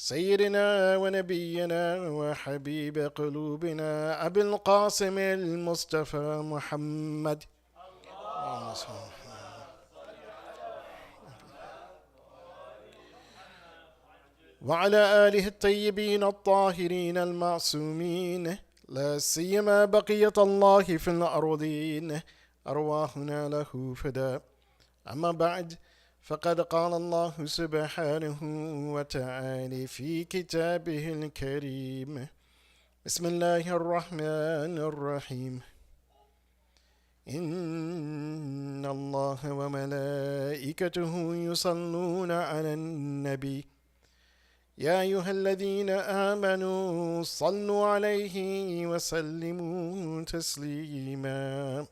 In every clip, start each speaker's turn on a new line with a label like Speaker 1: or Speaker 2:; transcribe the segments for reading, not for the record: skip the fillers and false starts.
Speaker 1: سيدنا ونبينا وحبيب قلوبنا أبي القاسم المصطفى محمد وعلى آله الطيبين الطاهرين المعصومين لا سيما بقية الله في الأرضين أرواحنا له فداء. أما بعد، فقد قال الله سبحانه وتعالى في كتابه الكريم: بسم الله الرحمن الرحيم. إن الله وملائكته يصلون على النبي يا أيها الذين آمنوا صلوا عليه وسلموا تسليما.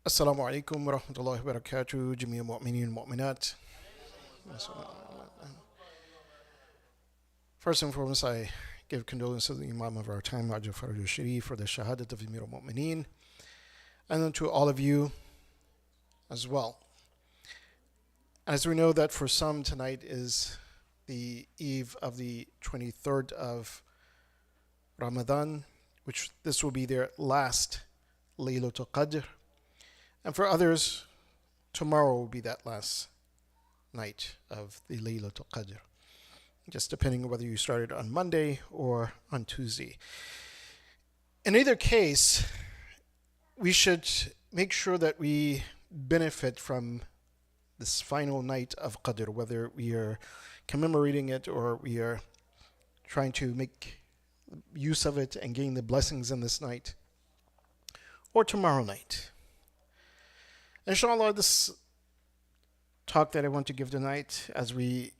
Speaker 1: السلام عليكم ورحمة الله وبركاته جميع المؤمنين والمؤمنات. First and foremost, I give condolences to the Imam of our time, Sheikh Jafar Muhibullah, for the shahadat of Amir al-Mu'mineen, and then to all of you as well. As we know that for some, tonight is the eve of the 23rd of Ramadan, which this will be their last Laylatul Qadr. And for others, tomorrow will be that last night of the Laylatul Qadr, just depending on whether you started on Monday or on Tuesday. In either case, we should make sure that we benefit from this final night of Qadr, whether we are commemorating it or we are trying to make use of it and gain the blessings in this night, or tomorrow night. Inshallah, this talk that I want to give tonight, as we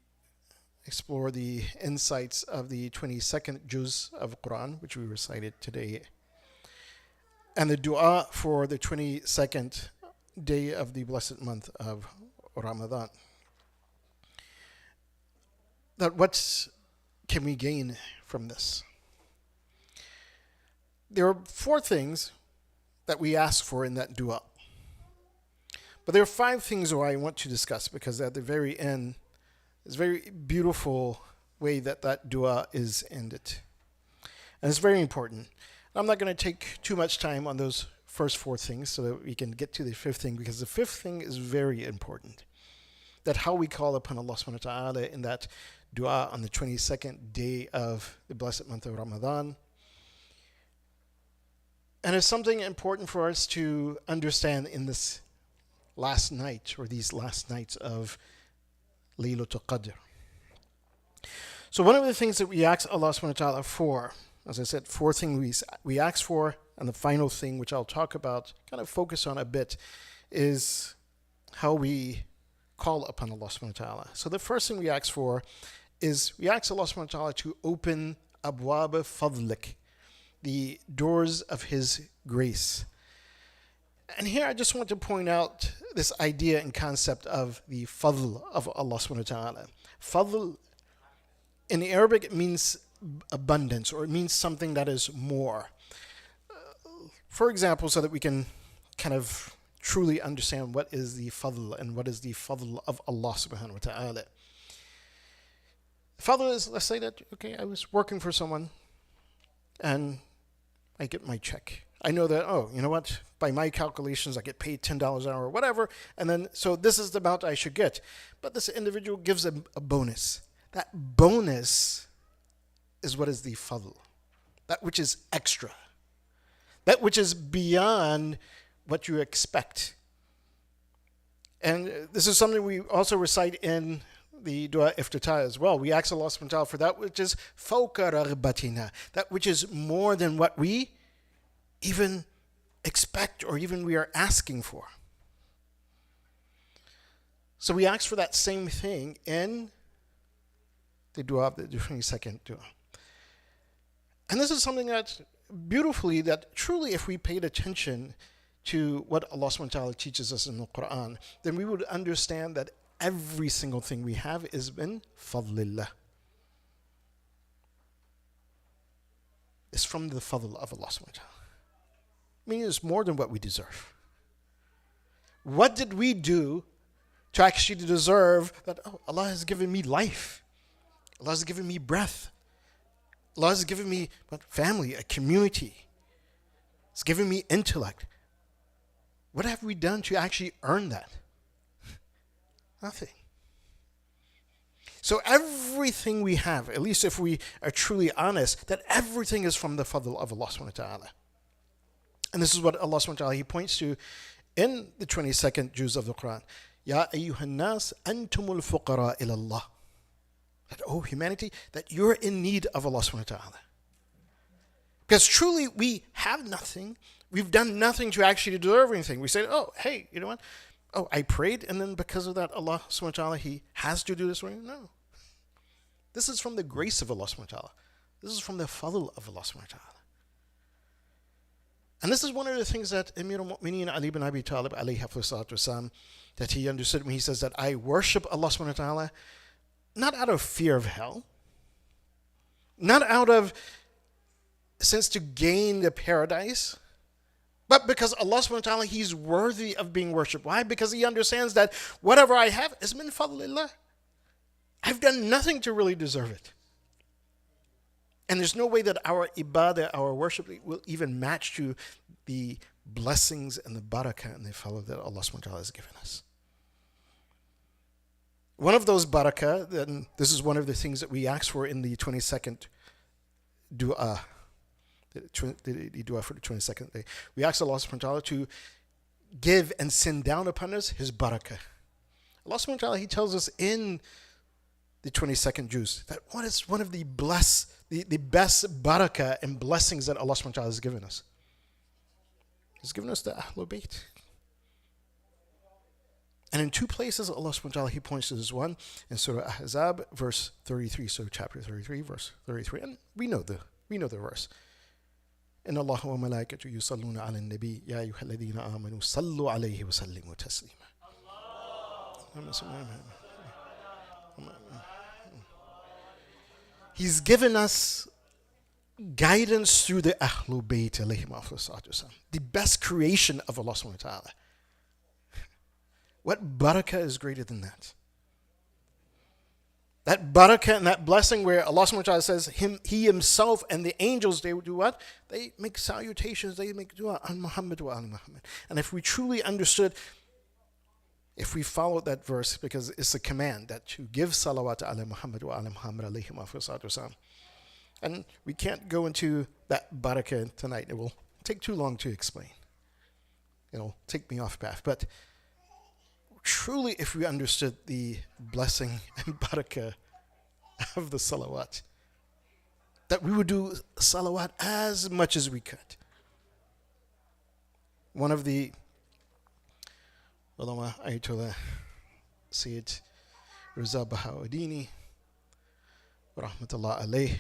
Speaker 1: explore the insights of the 22nd Juz of Qur'an, which we recited today, and the dua for the 22nd day of the blessed month of Ramadan. That what can we gain from this? There are 4 things that we ask for in that dua. But there are 5 things that I want to discuss, because at the very end, it's a very beautiful way that that dua is ended. And it's very important. I'm not going to take too much time on those first 4 things so that we can get to the 5th thing, because the 5th thing is very important. That how we call upon Allah subhanahu wa ta'ala in that dua on the 22nd day of the blessed month of Ramadan. And it's something important for us to understand in this last night, or these last nights of Laylatul Qadr. So one of the things that we ask Allah subhanahu wa ta'ala for, as I said, 4 things we ask for, and the final thing, which I'll talk about, kind of focus on a bit, is how we call upon Allah subhanahu wa ta'ala. So the first thing we ask for is we ask Allah subhanahu wa ta'ala to open abwab fadlik, the doors of His grace. And here I just want to point out this idea and concept of the fadl of Allah subhanahu wa ta'ala. Fadl in Arabic, it means abundance, or it means something that is more. For example, so that we can kind of truly understand what is the fadl and what is the fadl of Allah subhanahu wa ta'ala. Fadl is, let's say that, okay, I was working for someone and I get my check. I know that, oh, you know what? By my calculations, I get paid $10 an hour or whatever. And then, so this is the amount I should get. But this individual gives a bonus. That bonus is what is the fadl. That which is extra. That which is beyond what you expect. And this is something we also recite in the dua iftitah as well. We ask Allah subhanahu wa ta'ala for that which is fawqa raghbatina, that which is more than what we even expect or even we are asking for. So we ask for that same thing in the dua of the 22nd dua. And this is something that beautifully, that truly if we paid attention to what Allah subhanahu wa ta'ala teaches us in the Qur'an, then we would understand that every single thing we have is min fadlillah. It's from the fadl of Allah subhanahu wa ta'ala. Meaning it's more than what we deserve. What did we do to actually deserve that? Oh, Allah has given me life. Allah has given me breath. Allah has given me family, a community. It's given me intellect. What have we done to actually earn that? Nothing. So everything we have, at least if we are truly honest, that everything is from the fadl of Allah subhanahu wa ta'ala. And this is what Allah subhanahu wa ta'ala, He points to in the 22nd Juz of the Qur'an. Ya ayyuhan nas antumul fuqara ila Allah. That, oh humanity, that you're in need of Allah subhanahu wa ta'ala. Because truly we have nothing. We've done nothing to actually deserve anything. We say, oh, hey, you know what? Oh, I prayed, and then because of that, Allah subhanahu wa ta'ala, He has to do this for me. No. This is from the grace of Allah subhanahu wa ta'ala. This is from the fadl of Allah subhanahu wa ta'ala. And this is one of the things that Amir al-Mu'mineen Ali ibn Abi Talib alayhi salatu wasalam, that he understood when he says that I worship Allah subhanahu wa ta'ala not out of fear of hell, not out of sense to gain the paradise, but because Allah subhanahu wa ta'ala, He's worthy of being worshipped. Why? Because He understands that whatever I have is min fadlillah. I've done nothing to really deserve it. And there's no way that our ibadah, our worship, will even match to the blessings and the barakah and the fadl that Allah subhanahu wa ta'ala has given us. One of those barakah, then this is one of the things that we ask for in the 22nd dua. The dua for the 22nd day. We ask Allah subhanahu wa ta'ala to give and send down upon us His barakah. Allah subhanahu wa ta'ala, He tells us in the 22nd Juz that what is one of the best barakah and blessings that Allah subhanahu wa ta'ala has given us? He's given us the Ahlul Bayt. And in two places, Allah subhanahu wa ta'ala, He points to this one in Surah Ahzab, verse 33, so chapter 33, verse 33. And we know the verse. إن الله وملائكته يصلون على النبي يا أيها الذين آمنوا صلوا عليه وسلموا تسليما. He's given us guidance through the Ahlul Bayt alayhim afsalatu wasalam, the best creation of Allah subhanahu wa ta'ala. What barakah is greater than that? That barakah and that blessing where Allah subhanahu wa ta'ala says He Himself and the angels, they do what? They make salutations, they make dua on Muhammad wa ali Muhammad. And if we truly understood, if we followed that verse, because it's a command that to give salawat ala Muhammad wa ala Muhammad alayhim afsalatu wasalam. And we can't go into that barakah tonight. It will take too long to explain. It'll take me off path. But truly, if we understood the blessing and barakah of the salawat, that we would do salawat as much as we could. One of the ulama, Ayatollah Sayyid Raza Bahauddini, rahmatullah alayh,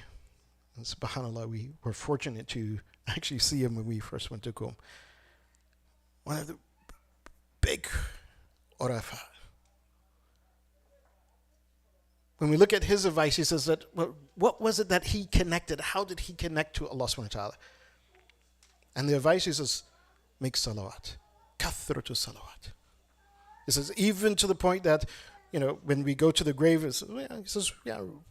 Speaker 1: and subhanallah, we were fortunate to actually see him when we first went to Qom. One of the big Urafa. When we look at his advice, he says that, well, what was it that he connected? How did he connect to Allah subhanahu wa ta'ala? And the advice, he says, make salawat. Kathratu salawat. He says, even to the point that, when we go to the grave, he says,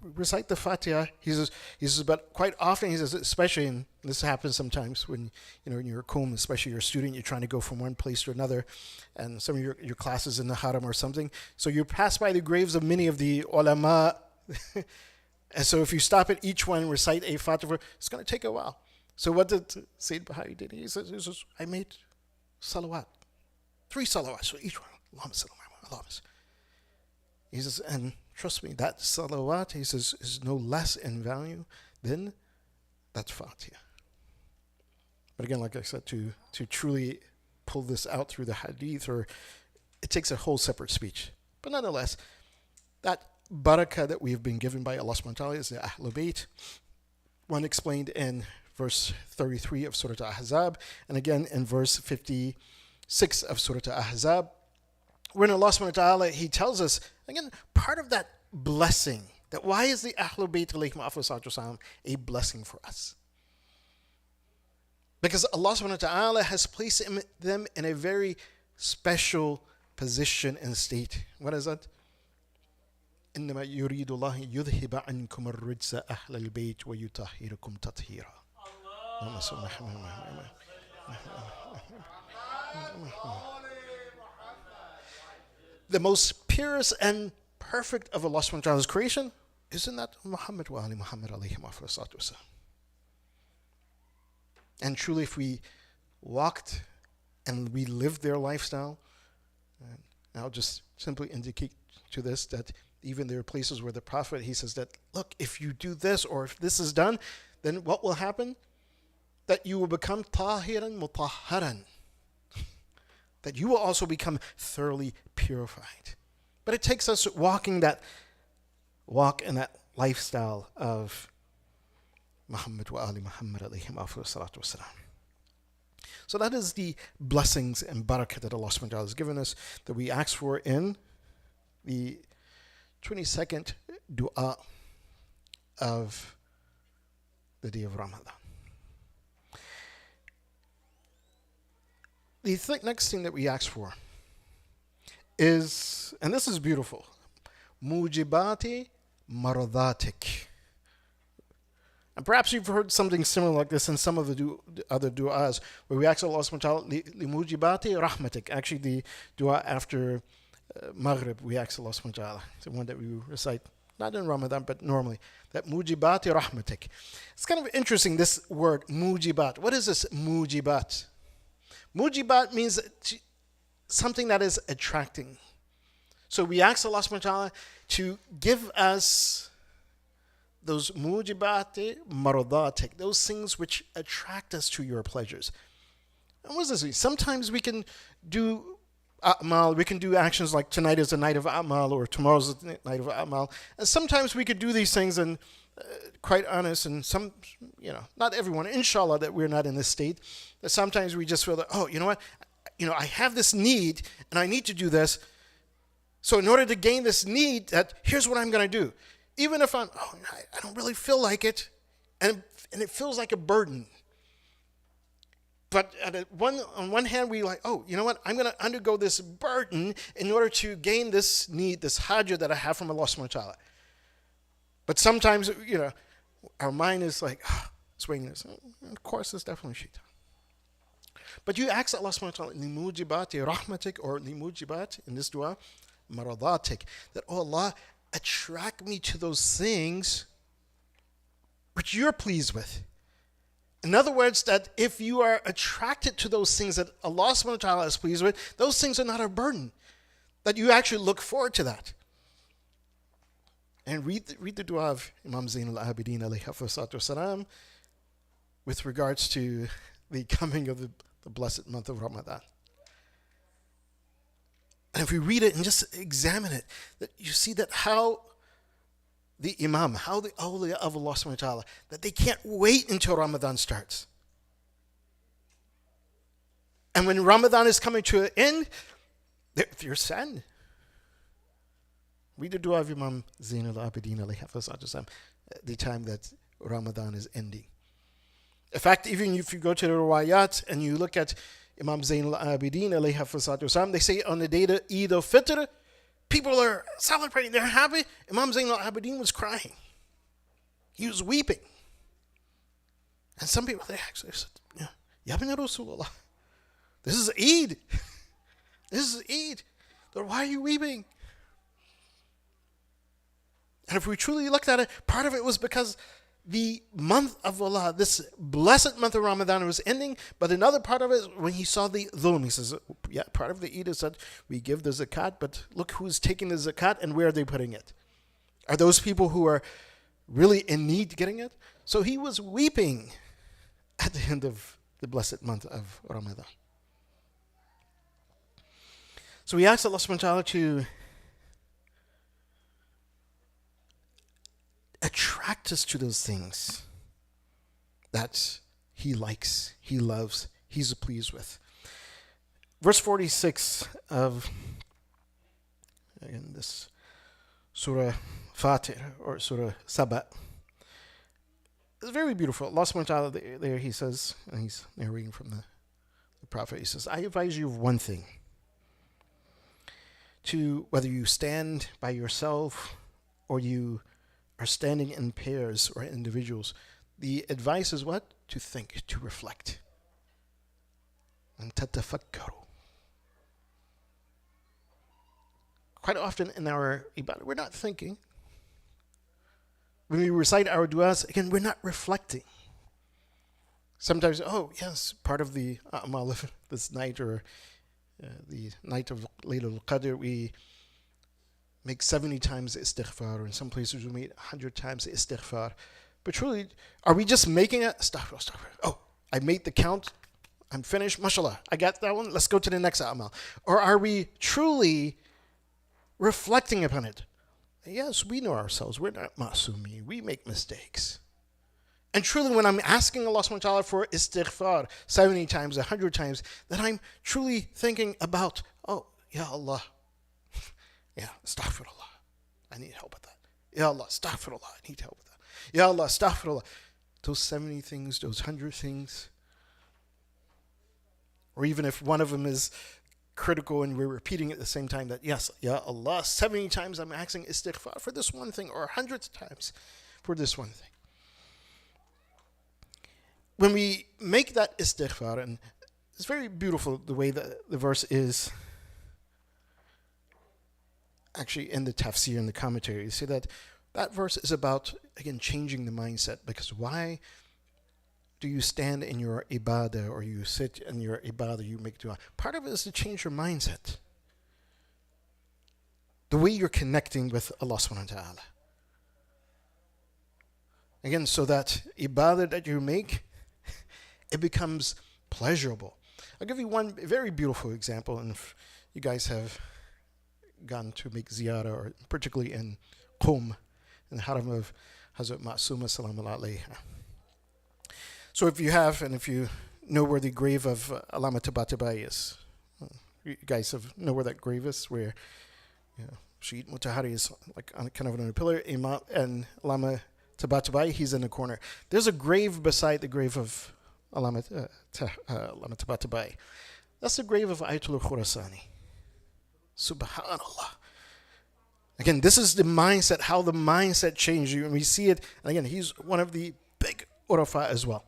Speaker 1: recite the Fatiha. He says, but quite often, he says, especially, and this happens sometimes when, when you're a Qom, especially you're a student, you're trying to go from one place to another, and some of your classes in the Haram or something. So you pass by the graves of many of the ulama, and so if you stop at each one and recite a Fatiha, it's going to take a while. So what did Sayyid Bahai did? He says, I made salawat. 3 salawats for each one. Allahumma sallallahu alaihi wasallam. He says, and trust me, that salawat, he says, is no less in value than that Fatiha. But again, like I said, to truly pull this out through the hadith, it takes a whole separate speech. But nonetheless, that barakah that we have been given by Allah subhanahu wa ta'ala is the Ahlul Bayt. One explained in verse 33 of Surah Ahzab, and again in verse 56 of Surah Ahzab, when Allah subhanahu wa ta'ala, He tells us, again, part of that blessing, that why is the Ahlul Bayt alayhim afsalatu wasalam a blessing for us? Because Allah subhanahu wa ta'ala has placed them in a very special position and state. What is that? إنما يريد الله يذهب عنكم الرجس أهل البيت ويطهركم تطهيرا. The most purest and perfect of Allah subhanahu wa ta'ala's creation, isn't that Muhammad wa ali Muhammad alayhi salatu wasalam? And truly, if we walked and we lived their lifestyle, and I'll just simply indicate to this that even there are places where the Prophet, he says that, look, if you do this or if this is done, then what will happen? That you will become tahiran mutahharan. That you will also become thoroughly purified. But it takes us walking that walk in that lifestyle of Muhammad wa ali Muhammad alayhim salatu wasalam. So that is the blessings and barakah that Allah subhanahu wa ta'ala has given us, that we ask for in the 22nd dua of the day of Ramadan. The next thing that we ask for is, and this is beautiful, mujibati maradatik. And perhaps you've heard something similar like this in some of the other du'as, where we ask Allah subhanahu wa ta'ala, li mujibati rahmatik. Actually, the du'a after Maghrib, we ask Allah subhanahu wa ta'ala. It's the one that we recite, not in Ramadan, but normally. That mujibati rahmatik. It's kind of interesting, this word, mujibat. What is this mujibat? Mujibat means something that is attracting. So we ask Allah subhanahu wa ta'ala to give us those mujibati maradatik, those things which attract us to your pleasures. And what does this mean? Sometimes we can do a'mal, we can do actions like tonight is the night of a'mal or tomorrow's the night of a'mal. And sometimes we could do these things and quite honest, and some, not everyone, inshallah, that we're not in this state, that sometimes we just feel that, oh, you know what, I have this need and I need to do this. So in order to gain this need, that here's what I'm going to do. Even if I don't really feel like it, and it feels like a burden. But on one hand, we like, oh, you know what? I'm going to undergo this burden in order to gain this need, this hajjah that I have from Allah subhanahu wa ta'ala. But sometimes, our mind is like, swinging this. Of course, it's definitely shaitan. But you ask Allah subhanahu wa ta'ala, limujibati rahmatik, or limujibat, in this dua, maradatik, that, oh Allah, attract me to those things which you're pleased with. In other words, that if you are attracted to those things that Allah subhanahu wa ta'ala is pleased with, those things are not a burden. That you actually look forward to that. And read the dua of Imam Zain al-Abidin alayhi salatu wasalam with regards to the coming of the blessed month of Ramadan. And if we read it and just examine it, that you see that how the Imam, how the awliya of Allah subhanahu wa ta'ala, that they can't wait until Ramadan starts. And when Ramadan is coming to an end, they're sad. Read the dua of Imam Zain al-Abidin alayhi salatu the time that Ramadan is ending. In fact, even if you go to the riwayat and you look at Imam Zain al-Abidin alayhi salatu they say on the day of Eid al-Fitr, people are celebrating, they're happy. Imam Zain al-Abidin was crying. He was weeping. And some people, they actually said, Ya bin Rasulullah, this is Eid. This is Eid. But why are you weeping? And if we truly looked at it, part of it was because the month of Allah, this blessed month of Ramadan, was ending. But another part of it, when he saw the dhulm, he says, yeah, part of the Eid is that we give the zakat, but look who's taking the zakat and where are they putting it? Are those people who are really in need getting it? So he was weeping at the end of the blessed month of Ramadan. So we asked Allah subhanahu wa ta'ala to attract us to those things that he likes, he loves, he's pleased with. Verse 46 of, again, this Surah Fatir, or Surah Saba, it's very beautiful. Allah subhanahu wa ta'ala there he says, and he's narrating from the Prophet, he says, I advise you of one thing. to whether you stand by yourself or you are standing in pairs or individuals, the advice is what? To think, to reflect. And tatafakkaru. Quite often in our ibadah, we're not thinking. When we recite our du'as, again, we're not reflecting. Sometimes, oh, yes, part of the amal of this night or the night of Laylatul Qadr, we make 70 times the istighfar, or in some places we make 100 times the istighfar. But truly, are we just making it? Astaghfirullah, astaghfirullah. Oh, I made the count. I'm finished. Mashallah, I got that one. Let's go to the next amal. Or are we truly reflecting upon it? Yes, we know ourselves. We're not ma'asumi. We make mistakes. And truly, when I'm asking Allah subhanahu wa ta'ala for istighfar 70 times, 100 times, that I'm truly thinking about, oh, Ya Allah, yeah, astaghfirullah, I need help with that. Ya Allah, astaghfirullah, I need help with that. Ya Allah, astaghfirullah. Those 70 things, those 100 things, or even if one of them is critical and we're repeating it at the same time, that yes, Ya Allah, 70 times I'm asking istighfar for this one thing, or 100 times for this one thing. When we make that istighfar, and it's very beautiful the way that the verse is actually in the tafsir, in the commentary, you see that that verse is about, again, changing the mindset. Because why do you stand in your ibadah, or you sit in your ibadah, you make dua? Part of it is to change your mindset. The way you're connecting with Allah subhanahu wa ta'ala. Again, so that ibadah that you make, it becomes pleasurable. I'll give you one very beautiful example, and if you guys have gone to make ziyarah, or particularly in Qum, in the haram of Hazrat Ma'suma salamu alayha. So if you have, and if you know where the grave of Allama Tabatabai is, you guys know where that grave is, where Shaykh Mutahari is like on kind of on a pillar, Imam and Allama Tabatabai, he's in the corner. There's a grave beside the grave of Allama Tabatabai. That's the grave of Ayatollah Khurasani. Subhanallah. Again, this is the mindset, how the mindset changed you. And we see it, and again, he's one of the big urafa as well.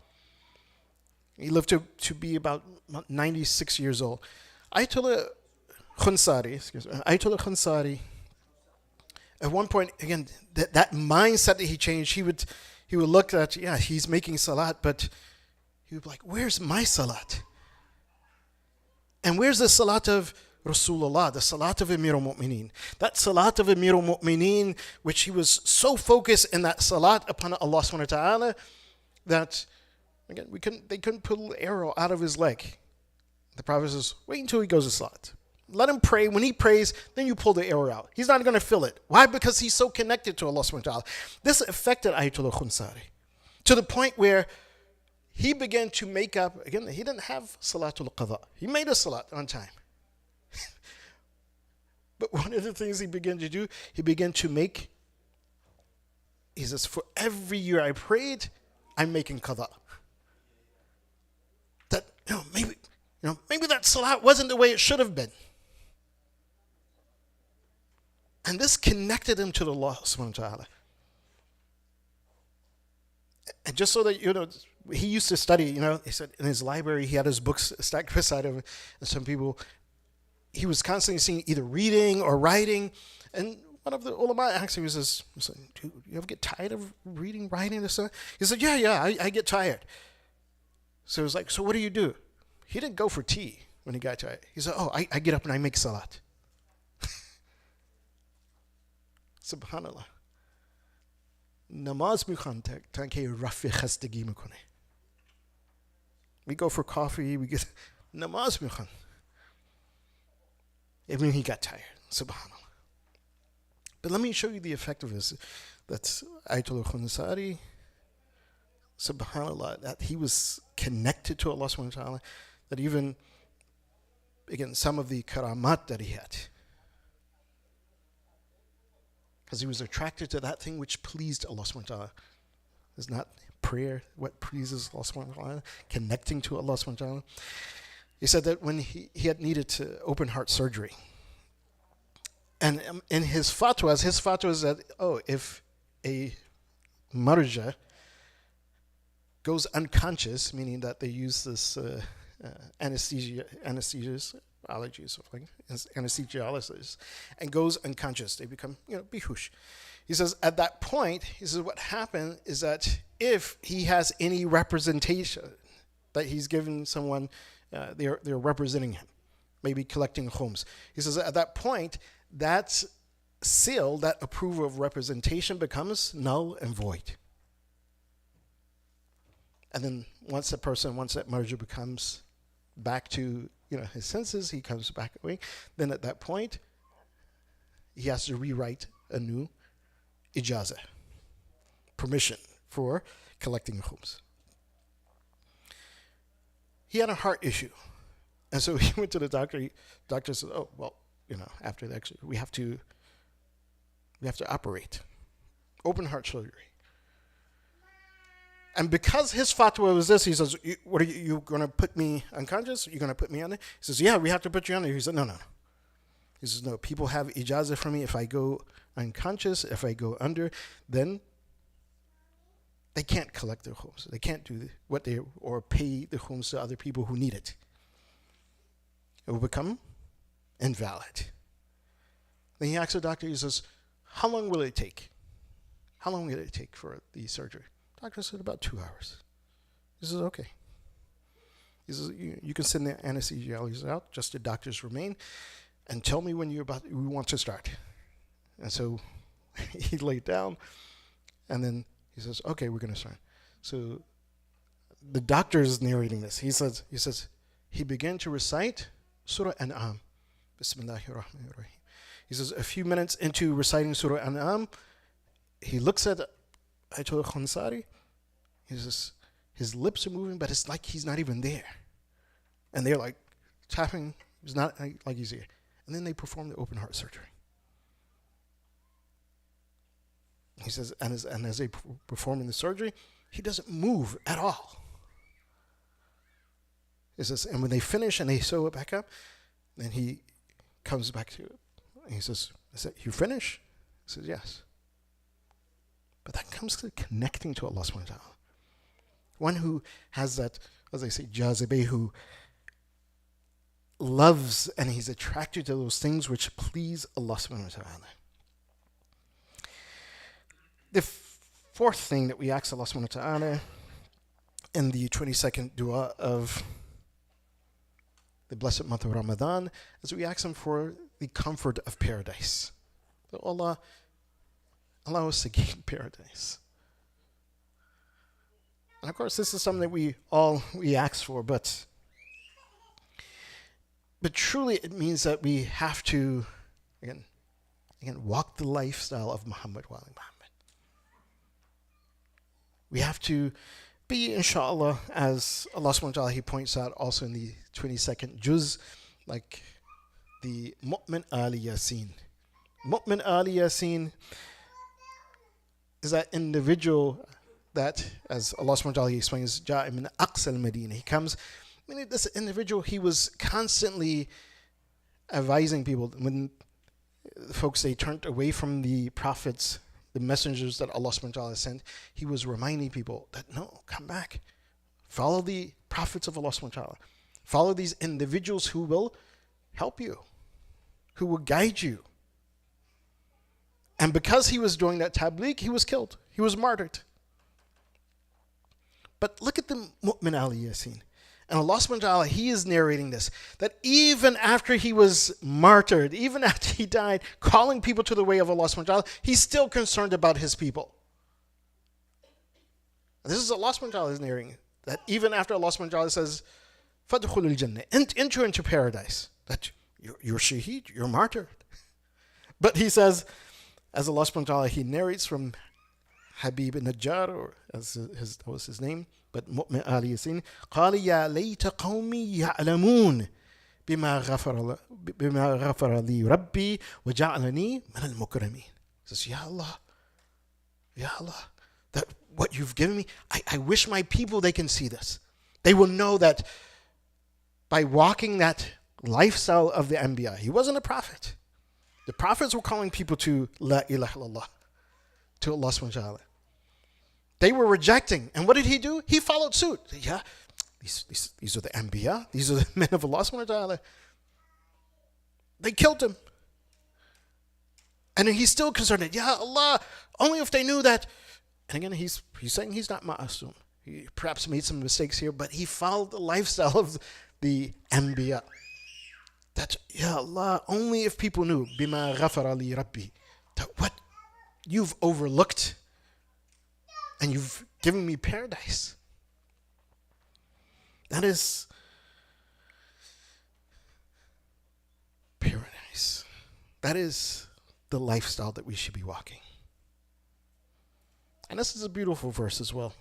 Speaker 1: He lived to be about 96 years old. Ayatollah Khansari, at one point, again, that mindset that he changed, he would look at, yeah, he's making salat, but he would be like, where's my salat? And where's the salat of Rasulullah, the salat of Amir al-Mu'mineen? That salat of Amir al-Mu'mineen, which he was so focused in that salat upon Allah subhanahu wa ta'ala, that, again, they couldn't pull the arrow out of his leg. The Prophet says, wait until he goes to salat. Let him pray. When he prays, then you pull the arrow out. He's not going to feel it. Why? Because he's so connected to Allah subhanahu wa ta'ala. This affected Ayatollah Khansari to the point where he began to make up, again, he didn't have Salatul Qadha. He made a salat on time. But one of the things he began to do, he began to make, he says, for every year I prayed, I'm making qadha. That, maybe that salat wasn't the way it should have been. And this connected him to the Allah subhanahu wa ta'ala. And just so that, he used to study, he said in his library, he had his books stacked beside him. And some people, he was constantly seeing either reading or writing. And one of the ulama asked him, he says, do you ever get tired of reading, writing, this stuff? He said, yeah, I get tired. So it was like, so what do? He didn't go for tea when he got tired. He said, I get up and I make salat. Subhanallah. Namaz mikhan tanke rafi khastagi mikone. We go for coffee, we get namaz mikhan. Even he got tired. Subhanallah. But let me show you the effect of this. That's Ayatollah Khansari. Subhanallah, that he was connected to Allah subhanahu wa ta'ala, that even, again, some of the karamat that he had, because he was attracted to that thing which pleased Allah subhanahu wa ta'ala. It's not prayer, what pleases Allah subhanahu wa ta'ala, connecting to Allah subhanahu wa ta'ala. He said that when he had needed to open heart surgery, And in his fatwa is that, if a marja goes unconscious, meaning that they use this anesthesias, allergies, anesthesiologist, and goes unconscious, they become, bihush. He says at that point, what happened is that if he has any representation that he's given someone, they're representing him, maybe collecting homes. He says at that point, that seal, that approval of representation becomes null and void. And then once that marja becomes back to his senses, he comes back away. Then at that point, he has to rewrite a new ijazah, permission for collecting homes. He had a heart issue, and so he went to the doctor. The doctor said, "Oh, well, after the X-ray, we have to operate, open heart surgery." And because his fatwa was this, he says, "What are you going to put me unconscious? You're going to put me under?" He says, "Yeah, we have to put you under." He said, No. He says, "No, people have ijazah from me. If I go unconscious, if I go under, then they can't collect their homes. They can't do or pay the homes to other people who need it. It will become invalid." Then he asks the doctor, he says, "How long will it take? How long will it take for the surgery?" Doctor said about 2 hours. He says, "Okay." He says, you can send the anesthesiologist out, just the doctors remain, and tell me when we want to start." And so he laid down, and then he says, "Okay, we're going to start." So the doctor is narrating this. He says he began to recite Surah An'am. Bismillahirrahmanirrahim. He says a few minutes into reciting Surah An'am, he looks at Ayatollah Khansari. He says his lips are moving, but it's like he's not even there. And they're like tapping. It's not like he's here. And then they perform the open heart surgery. He says, and as they performing the surgery, he doesn't move at all. He says, and when they finish and they sew it back up, then he comes back to it. And he says, "You finish?" He says, "Yes." But that comes to connecting to Allah subhanahu wa ta'ala. One who has that, as I say, jazibah, who loves and he's attracted to those things which please Allah subhanahu wa ta'ala. The fourth thing that we ask Allah subhanahu wa ta'ala in the 22nd dua of the blessed month of Ramadan is we ask him for the comfort of paradise. So Allah, allow us to gain paradise. And of course, this is something that we ask for, but truly it means that we have to, again, walk the lifestyle of Muhammad wa ali Muhammad. We have to be, inshallah, as Allah subhanahu wa ta'ala, he points out also in the 22nd Juz, like the Mu'min Ali Yasin. Mu'min Ali Yasin is that individual that, as Allah subhanahu wa ta'ala explains, Ja'a min Aqsa al-Madina. He comes, this individual, he was constantly advising people. When folks, they turned away from the prophets, the messengers that Allah subhanahu wa ta'ala sent, he was reminding people that, no, come back. Follow the prophets of Allah subhanahu wa ta'ala. Follow these individuals who will help you, who will guide you. And because he was doing that tabligh, he was killed. He was martyred. But look at the Mu'min Ali Yasin. And Allah subhanahu wa ta'ala, he is narrating this, that even after he was martyred, even after he died, calling people to the way of Allah subhanahu wa ta'ala, he's still concerned about his people. And this is Allah subhanahu wa ta'ala is narrating, that even after Allah subhanahu wa ta'ala says, فَدْخُلُ الْجَنَّةِ, enter into paradise, that you're shaheed, you're martyred. But he says, as Allah subhanahu wa ta'ala, he narrates from Habib Najjar, or as that was his name, but Mu'min Ali Yasin, قال يا ليت قومي يعلمون بما غفر لي ربي وجعلني من المكرمين. He says, Ya Allah, that what you've given me, I wish my people, they can see this. They will know that by walking that lifestyle of the Anbiya, he wasn't a prophet. The prophets were calling people to La ilaha illallah, to Allah subhanahu wa ta'ala. They were rejecting. And what did he do? He followed suit. Yeah, these are the Anbiya. These are the men of Allah subhanahu wa ta'ala. They killed him. And he's still concerned. Ya Allah, only if they knew that. And again, he's saying he's not ma'asum. He perhaps made some mistakes here, but he followed the lifestyle of the Anbiya. That, Ya Allah, only if people knew, bima ghafara li rabbi, that what you've overlooked and you've given me paradise. That is paradise. That is the lifestyle that we should be walking. And this is a beautiful verse as well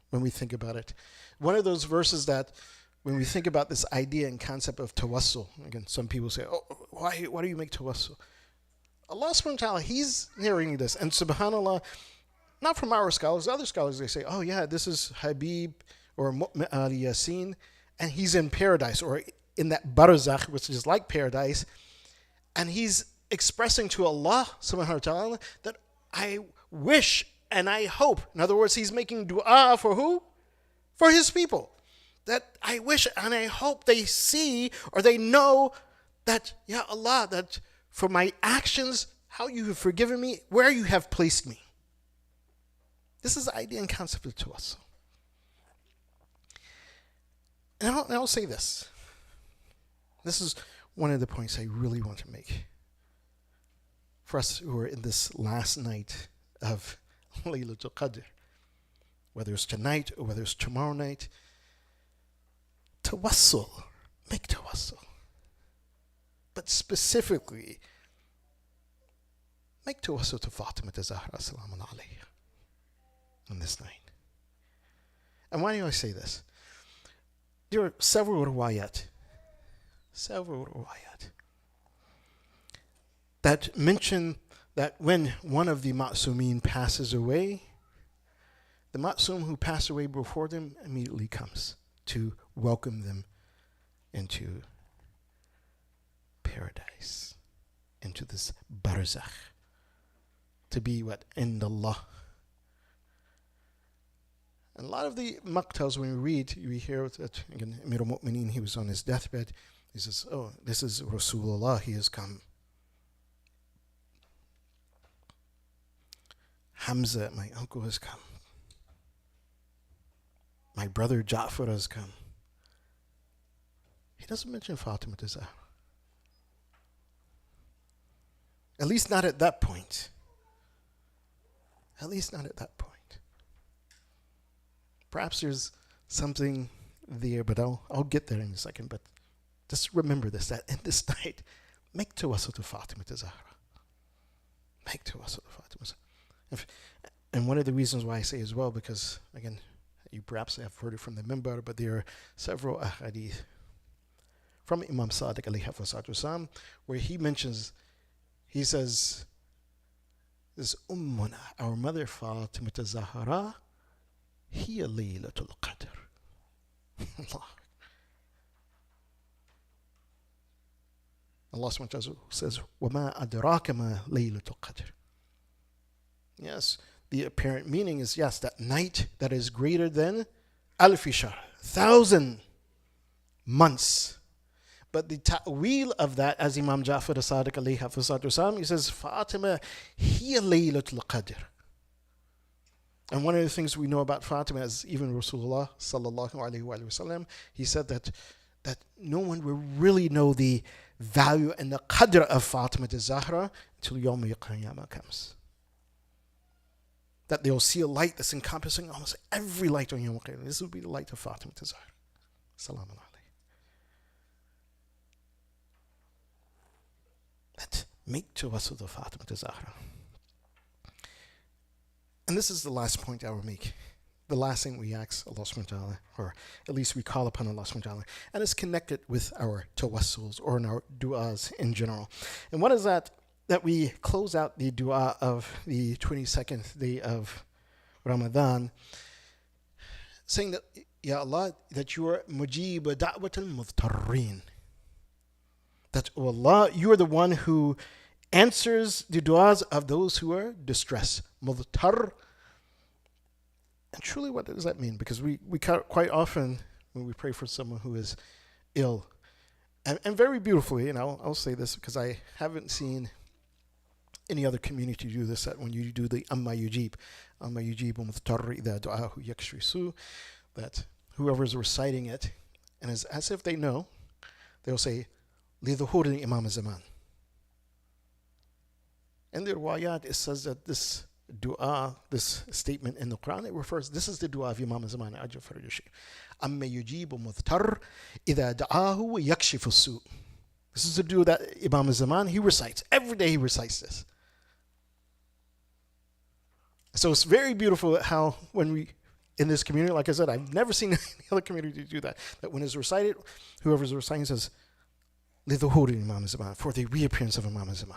Speaker 1: when we think about it. One of those verses that when we think about this idea and concept of tawassul, again, some people say, oh, why do you make tawassul? Allah subhanahu wa ta'ala, he's narrating this. And subhanAllah, not from our scholars, other scholars, they say, oh yeah, this is Habib or Mu'min al-Yasin, and he's in paradise or in that barzakh, which is like paradise. And he's expressing to Allah subhanahu wa ta'ala that I wish and I hope. In other words, he's making dua for who? For his people. That I wish and I hope they see or they know that, Ya Allah, that for my actions, how you have forgiven me, where you have placed me. This is the idea and concept to us. And I'll say this. This is one of the points I really want to make. For us who are in this last night of Laylatul Qadr, whether it's tonight or whether it's tomorrow night, tawassul, make tawassul. But specifically, make tawassul to Fatima Zahra salamun alayha on this night. And why do I say this? There are several riwayat that mention that when one of the ma'sumeen passes away, the ma'sum who passed away before them immediately comes to welcome them into paradise, into this barzakh, to be what? In Allah. And a lot of the maqtals, when we read, we hear that, again, Amir al-Mu'mineen, he was on his deathbed. He says, oh, this is Rasulullah, he has come. Hamza, my uncle, has come. My brother Ja'far has come. He doesn't mention Fatima Zahra. At least not at that point. At least not at that point. Perhaps there's something there, but I'll get there in a second. But just remember this, that in this night, make tawassul to Fatima Zahra. Make tawassul to Fatima Zahra. And one of the reasons why I say as well, because again, you perhaps have heard it from the minbar, but there are several ahadith from Imam Sadiq alayhi wasallam where he mentions, he says, this ummuna, our mother Fatima Zahra, hiya laylatul qadr. Allah subhanahu wa ta'ala says, وَمَا أَدْرَاكَ مَا لَيْلَةُ الْقَدْرِ. Yes, the apparent meaning is, yes, that night that is greater than alfi shahr, 1,000 months. But the ta'weel of that, as Imam Ja'far as-Sadiq alayhi wasallam, he says, Fatima, hiya laylatul qadr. And one of the things we know about Fatima, as even Rasulullah sallallahu alayhi wa sallam, he said that no one will really know the value and the qadr of Fatima Zahra until Yawm al-Qiyamah comes. That they'll see a light that's encompassing almost every light on Yawm al-Qiyamah. This will be the light of Fatima Zahra. Salaam alayhi. That make tawassul to Fatima Zahra. And this is the last point I will make. The last thing we ask Allah subhanahu wa ta'ala, or at least we call upon Allah subhanahu wa ta'ala, and it's connected with our tawassuls or in our du'as in general. And what is that? That we close out the dua of the 22nd day of Ramadan, saying that, Ya Allah, that you are mujib da'wat al-mudtarreen. That, oh Allah, you are the one who answers the du'as of those who are distressed. Mudtar. And truly, what does that mean? Because we quite often, when we pray for someone who is ill, and very beautifully, and I'll say this because I haven't seen any other community do this, that when you do the amma yujibu mudtar idha du'ahu yakshfi su, that whoever's reciting it, and as if they know, they'll say, lidhuhuri imam zaman. In the riwayat, it says that this dua, this statement in the Qur'an, it refers, this is the dua of Imam Zaman, Jafar Muhibullah. Amma yujibu mudtar idha da'ahu yakshifu su. This is the dua that Imam Zaman, he recites. Every day he recites this. So it's very beautiful how when we, in this community, like I said, I've never seen any other community do that. That when it's recited, whoever's reciting says, lidhuhuri Imam Zaman, for the reappearance of Imam Zaman.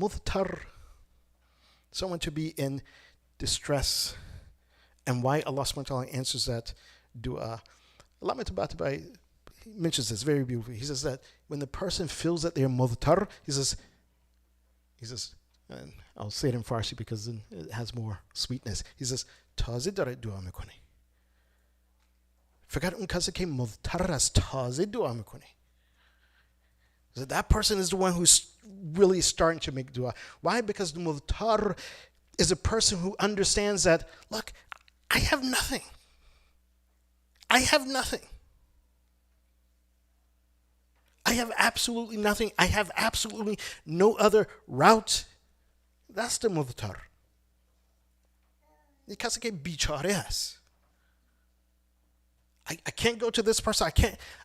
Speaker 1: Mudtar, someone to be in distress. And why Allah subhanahu wa ta'ala answers that dua. Allah Tabatabai mentions this very beautifully. He says that when the person feels that they're mudtar, he says, and I'll say it in Farsi because then it has more sweetness. He says, taze dare dua mikoni. Fakat un kase ke mudtar as taze dua mikoni. So that person is the one who's really starting to make dua. Why? Because the mudtar is a person who understands that, look, I have nothing. I have nothing. I have absolutely nothing. I have absolutely no other route. That's the mudtar. I can't go to this person.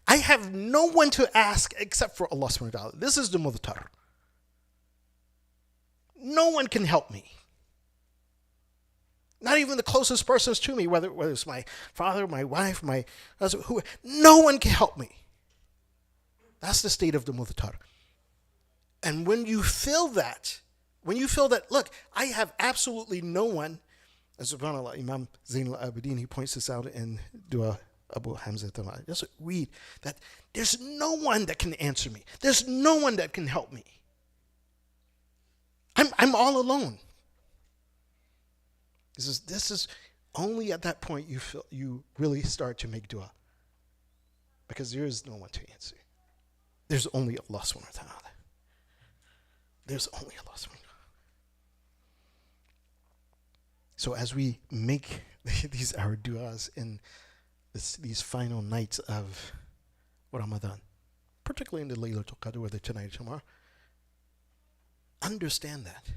Speaker 1: I have no one to ask except for Allah subhanahu wa ta'ala. This is the mudtar. No one can help me. Not even the closest persons to me, whether it's my father, my wife, my husband, who, no one can help me. That's the state of the mudtar. And when you feel that, look, I have absolutely no one, as subhanAllah, Imam Zain al-Abidin, he points this out in Dua Abu Hamza Tamad. Just read that there's no one that can answer me. There's no one that can help me. I'm all alone. This is only at that point you really start to make dua. Because there is no one to answer. There's only Allah subhanahu wa ta'ala. There's only Allah subhanahu wa ta'ala. So as we make our du'as in these final nights of Ramadan, particularly in the Laylatul Qadr or the tonight tomorrow, understand that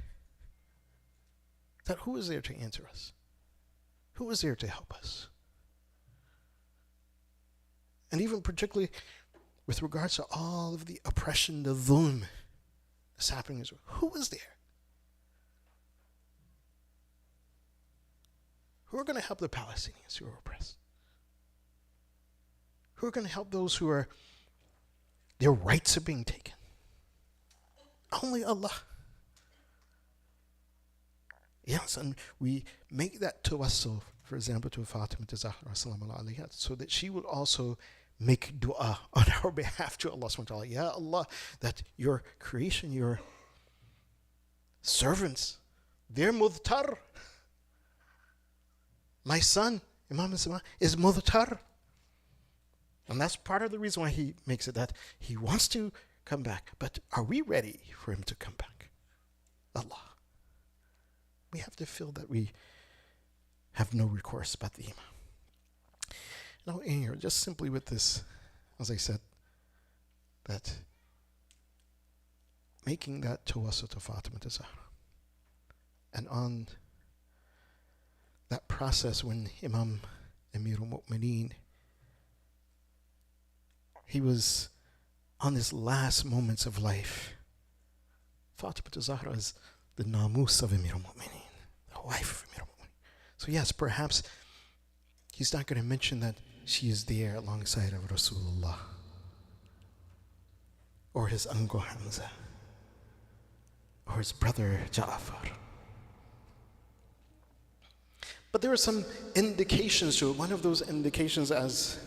Speaker 1: who is there to answer us? Who is there to help us? And even particularly with regards to all of the oppression, the dhulm that's happening in Israel, who is there? Who are going to help the Palestinians who are oppressed? Who are going to help those who are, their rights are being taken? Only Allah. Yes, and we make that tawassul, for example, to Fatima Zahra alayha, so that she would also make dua on our behalf to Allah subhanahu wa ta'ala. Ya Allah, that your creation, your servants, they're mudtar. My son, Imam Zaman, is mudtar. And that's part of the reason why he makes it that he wants to come back. But are we ready for him to come back? Allah. We have to feel that we have no recourse but the Imam. Now, in here, just simply with this, as I said, that making that tawassul to Fatima to Zahra, and on that process when Imam Amir al-Mu'mineen, he was on his last moments of life. Fatima to Zahra is the namus of Amir al-Mu'mineen, the wife of Amir al-Mu'mineen. So yes, perhaps he's not going to mention that she is there alongside of Rasulullah or his uncle Hamza or his brother Ja'far. But there are some indications to it. One of those indications, as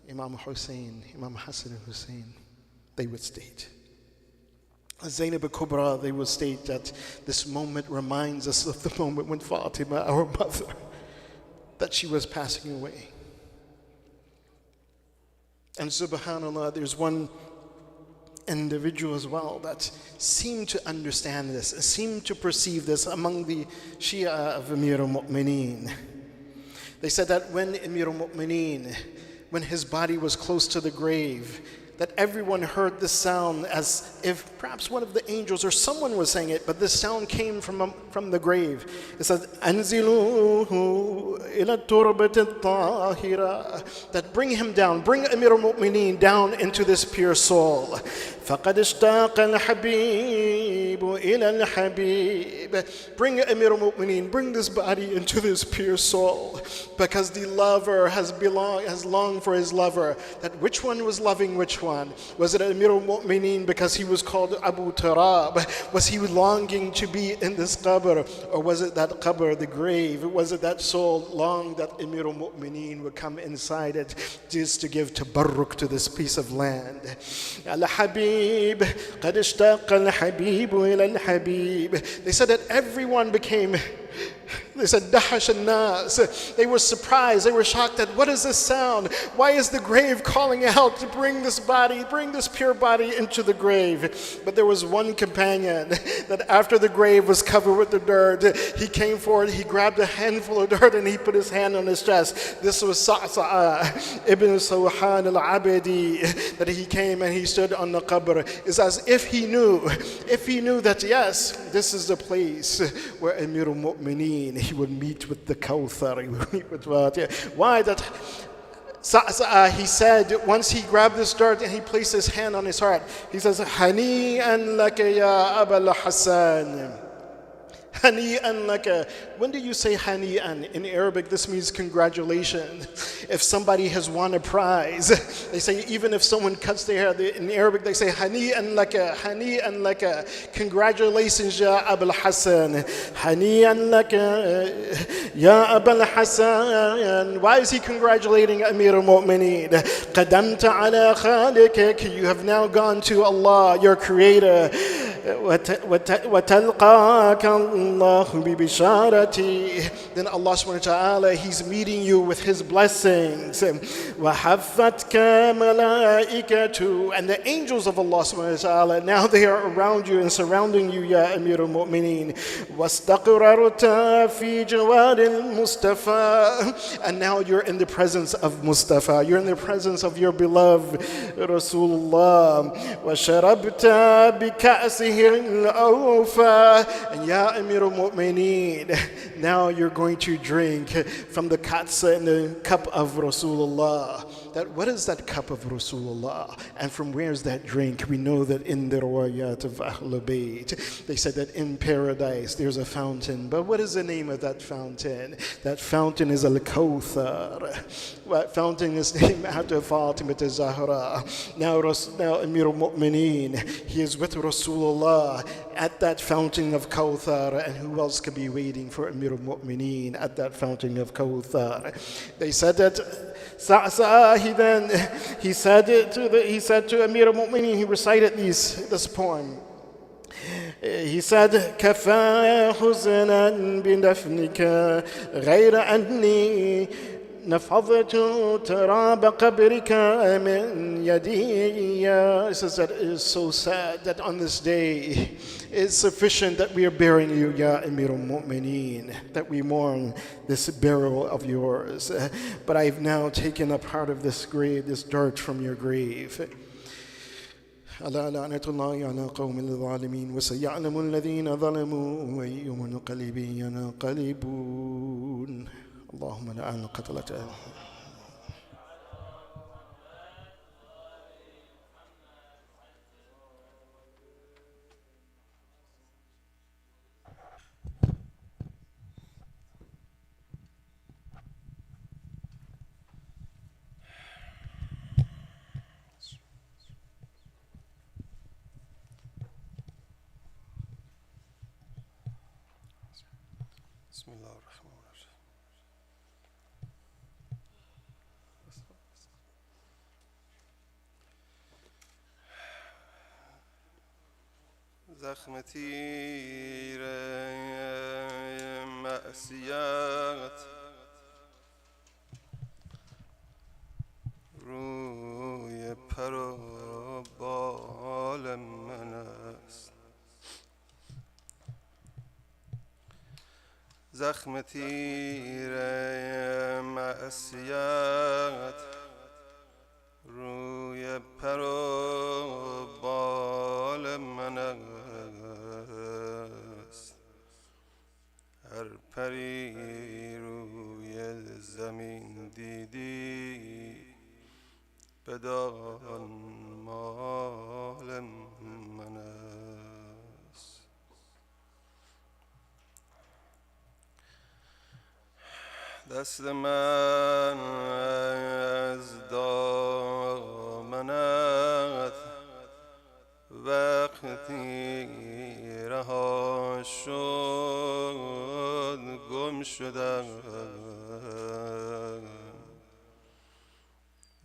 Speaker 1: Imam Hussein, Imam Hassan and Hussein, they would state, Zainab al-Kubra, they will state that this moment reminds us of the moment when Fatima, our mother, that she was passing away. And subhanAllah, there's one individual as well that seemed to understand this, seemed to perceive this among the Shia of Amir al-Mu'mineen. They said that when Amir al-Mu'mineen, when his body was close to the grave, that everyone heard the sound as if perhaps one of the angels or someone was saying it, but this sound came from the grave. It says, "Anziluhu ila turbati tahira," that bring him down, bring Amir al-Mu'mineen down into this pure soul. فَقَدْ اشْتَاقَ الْحَبِيبُ إِلَى الْحَبِيبِ. Bring Amir al-Mu'mineen, bring this body into this pure soul, because the lover has longed for his lover. That which one was loving which one? Was it Amir al-Mu'mineen because he was called Abu Turab? Was he longing to be in this qabr? Or was it that qabr, the grave? Was it that soul longed that Amir al-Mu'mineen would come inside it just to give tabarruk to this piece of land? Al-Habib, قَدْ اشْتَاقَ الْحَبِيبُ إِلَى الْحَبِيبِ. They said that everyone became, they said, dahash an-nas. They were surprised, they were shocked that what is this sound? Why is the grave calling out to bring this body, bring this pure body into the grave? But there was one companion that after the grave was covered with the dirt, he came forward, he grabbed a handful of dirt and he put his hand on his chest. This was Sa'sa'a ibn Sawhan al-Abadi, that he came and he stood on the qabr. It's as if he knew that yes, this is the place where Amir al-Mu'mineen, he would meet with the Kawthar, he would meet with what? Yeah. Why that? He said, once he grabbed this dirt and he placed his hand on his heart, he says, Hani'an laka ya Abul Hassan. Hani'an laka. When do you say hani'an? In Arabic, this means congratulations. If somebody has won a prize, they say, even if someone cuts their hair, in Arabic they say hani'an laka, congratulations ya Abul Hassan. Hani'an laka ya Abul Hassan. Why is he congratulating Amir al-Mu'mineen? Qadamta ala khaliqik, you have now gone to Allah, your creator. وَتَلْقَاكَ اللَّهُ بِبِشَارَتِهِ. Then Allah subhanahu wa ta'ala, He's meeting you with His blessings. وَحَفَّتْكَ مَلَائِكَةُ. And the angels of Allah subhanahu wa ta'ala, now they are around you and surrounding you, Ya Amir al-Mu'mineen. وَاسْتَقْرَرْتَ فِي جَوَارِ الْمُصْطَفَى. And now you're in the presence of Mustafa. You're in the presence of your beloved Rasulullah. وَشَرَبْتَ بِكَأْسِهِ الْأَوْفَى. And Ya Amir al-Mu'mineen, now you're going to drink from the katsa and the cup of Rasulullah. That what is that cup of Rasulullah? And from where is that drink? We know that in the riwayat of Ahlul Bayt, they said that in paradise there's a fountain. But what is the name of that fountain? That fountain is Al-Kawthar. That fountain is named after Fatima Zahra. Now Amir al-Mu'mineen, he is with Rasulullah at that fountain of Kawthar. And who else could be waiting for Amir al-Mu'mineen at that fountain of Kawthar? They said that Sa'sa'a, he said to Amir al-Mu'mineen, he recited this poem. He said, كَفَى حُزْنًا بِدَفْنِكَ غَيْرَ أَنِّي نَفَضْتُ تَرَابَ قَبْرِكَ مِنْ يَدِيَّ. It says that it is so sad that on this day it's sufficient that we are burying you, Ya Amir al-Mu'mineen, that we mourn this burial of yours. But I've now taken a part of this grave, this dirt from your grave. ألا لعنة الله على قوم الظالمين وسيعلم الذين ظلموا أي منقلب ينقلبون. اللهم لعن قتلته.
Speaker 2: زخم تیر معصیت روی پر و بال من است. زخم تیر معصیت روی پر و بال من است. هر پری روی زمین دیدی بدان مال من است. دست من از دامنت وقتی رها شد گم شدم.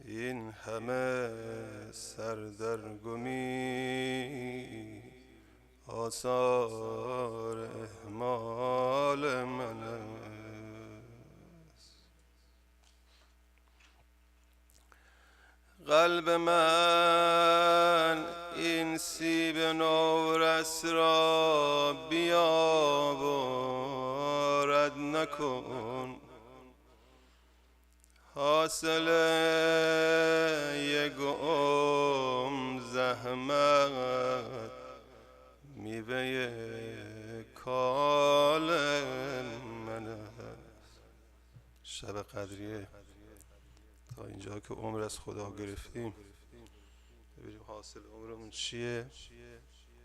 Speaker 2: این همه سردرگمی آثار اهمال من است. قلب من این سیب نورس را بیاورد نکن. حاصل یک زحمت میوه کال من است. شب قدریه تا اینجا که عمر از خدا گرفتیم ببینیم حاصل عمرمون چیه،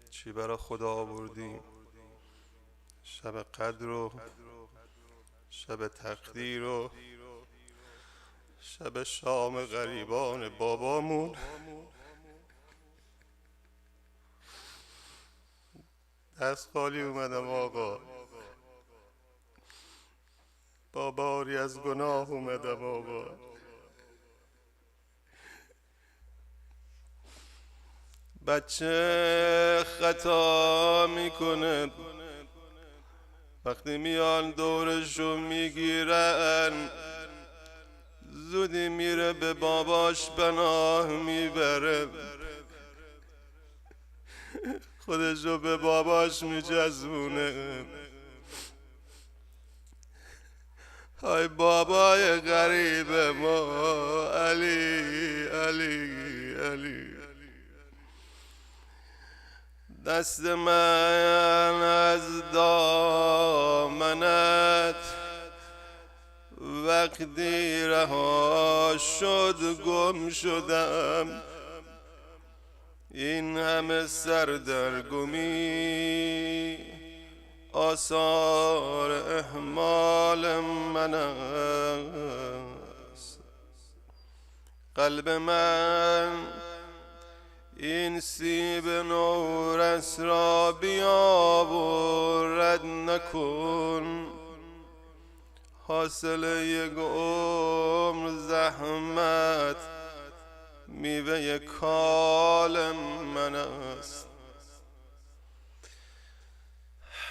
Speaker 2: چی برای خدا آوردیم. شب قدر و شب تقدیر و شب شام غریبان بابامون دست خالی اومدم آقا، با باری از گناه اومدم آقا. بچه خطا میکنه وقتی میان دورشو میگیرن، زودی میره به باباش پناه میبره، خودشو به باباش میجذبونه. های بابای غریب ما علی علی علی. دست من از دامنت وقتی رها شد گم شدم. این همه سردرگمی آثار اهمال من است. قلب من این سیب نورس را بیاورد نکن. حاصل یک عمر زحمت میوه کال من است.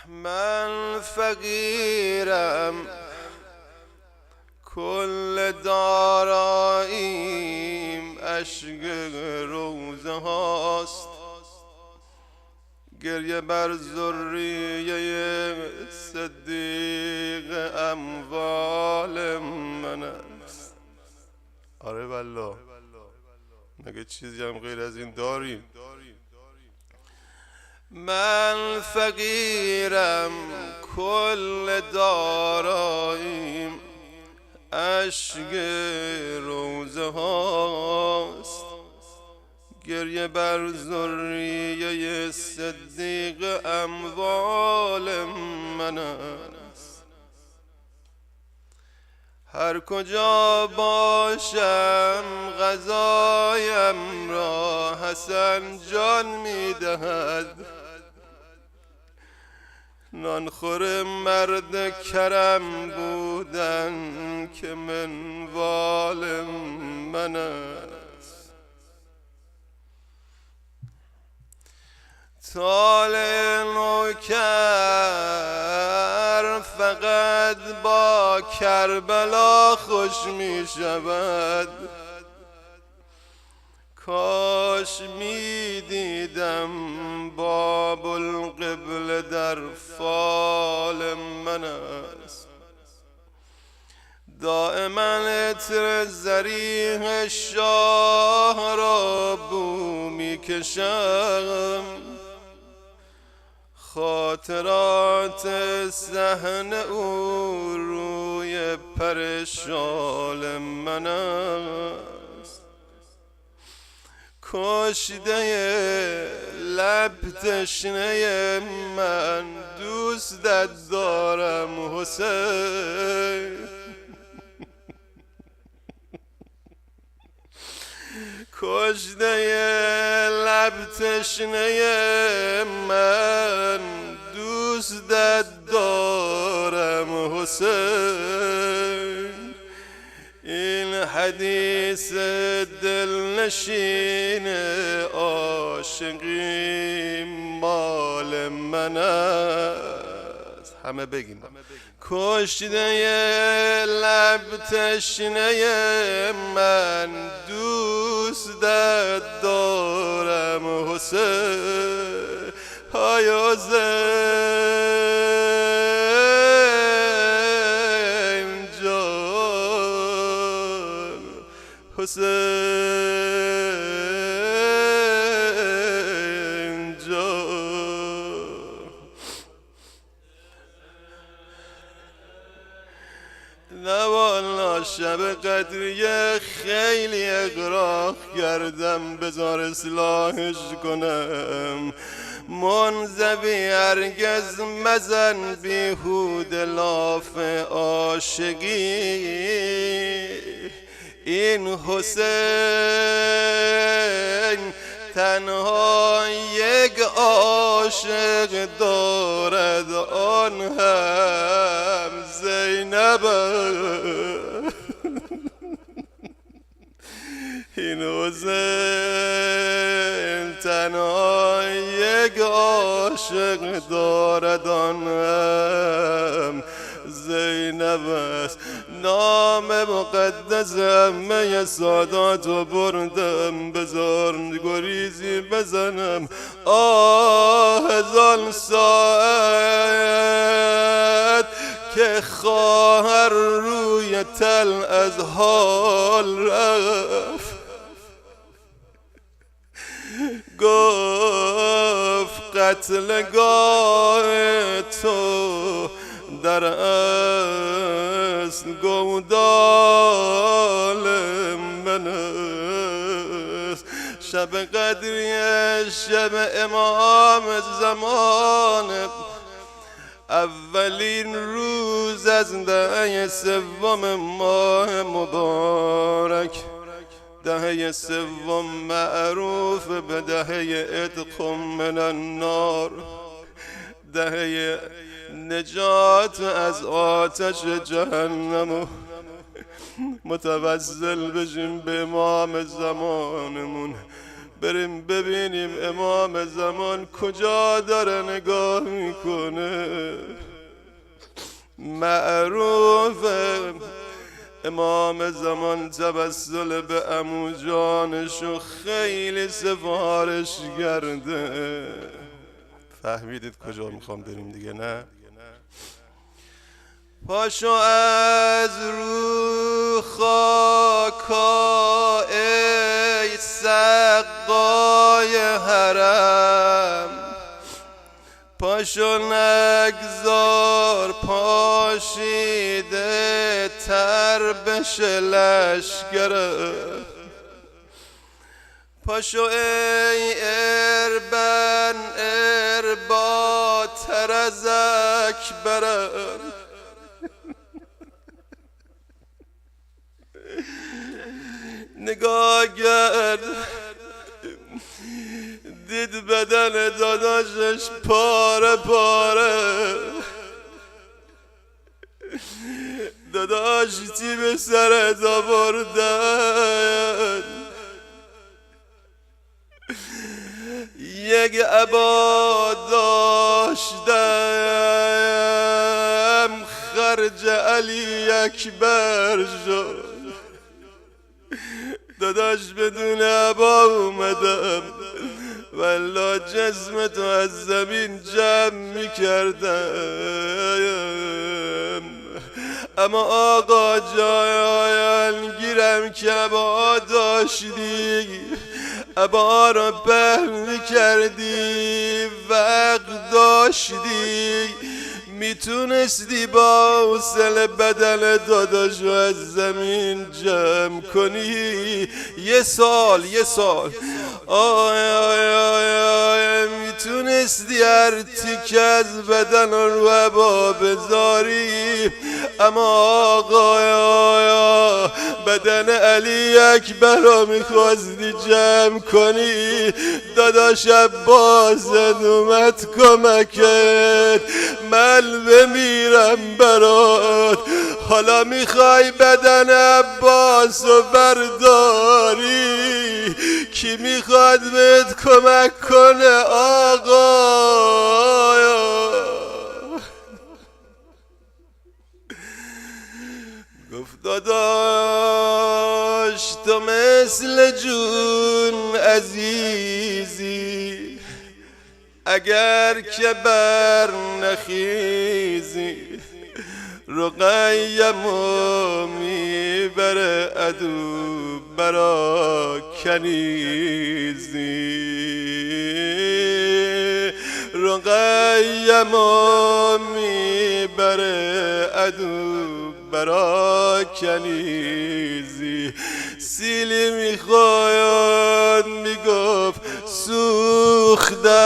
Speaker 2: من فقیرم کل داراییم اشک روزه هاست. گریه بر ذریه صدیق اموال من است. آره والله، مگه چیزی هم غیر از این داریم؟ من فقیرم کل داراییم اشک روزه هاست. گریه بر ذریه صدیق اموال من است. هر کجا باشم غذایم را حسن جان میدهد. نانخور مرد کرم بودن که منوال من است. طالع نوکر فقط با کربلا خوش می شود. کاش می دیدم باب القبله در فال من است. دائما عطر زریح شاه را بو می کشم. خاطرات صحن او روی پر شال من است. کشته لب تشنه من دوستت دارم حسین. کشته لب تشنه من دوستت دارم حسین. این حدیث دلنشین عاشقی مال من است. همه بگیم کشته لب تشنه من دوستت دارم حسین. های حسین جان، حسین جان. نه والا شب قدریه خیلی اغراق کردم بذار اصلاحش کنم. منزوی هرگز مزن بیهود لاف عاشقی. این حسین تنها یک عاشق دارد، آن هم زینب. این حسین تنها یک عاشق دارد، آن هم زینب است. نام مقدس همه سادات و بردم، بذار گریزی بزنم. هزار ساعت که خواهر روی تل از حال رفت. گفت قتلگاه تو در اصل گودال من است. شب قدریه شب امام زمان، اولین روز از دهه سوم ماه مبارک. دهه سوم معروف به دهه عتق من النار، دهه نجات از آتش جهنم. متوسل بشیم به امام زمانمون، بریم ببینیم امام زمان کجا داره نگاه میکنه. معروفه امام زمان توسل به عمو جانشو خیلی سفارش کرده. فهمیدید کجا میخوام بریم دیگه نه؟ پاشو از رو خاکا ای سقای حرم، پاشو نگذار پاشیده تر بشه لشگرم. پاشو ای اربن ارباتر از اکبرم. نگاه کرد دید بدن داداشش پاره پاره. داداش چی به سرت آوردن؟ یک ابا داشتم خرج علی اکبر شد داداش بدون ابا اومدم والله جسم تو از زمین جمع میکردم اما آقا جان گیرم که ابا داشتی ابا را پهن کردی وقت داشتی میتونستی با حوصله بدن داداشو از زمین جمع کنی یه سال آی آی آی آی میتونستی هر تیکه از بدن رو ابا بذاری اما آقا بدن علی اکبر رو میخواستی جمع کنی داداش عباس اومد کمکت من بمیرم برات حالا میخوای بدن عباس رو برداری کی میخواد بهت کمک کنه آقا گفت داداش تو مثل جون عزیزی اگر که بر نخیزی رقیمو میبره عدو برا کنیزی رقیمو میبره عدو برا کنیزی سیلی میخواید میگفت سوختم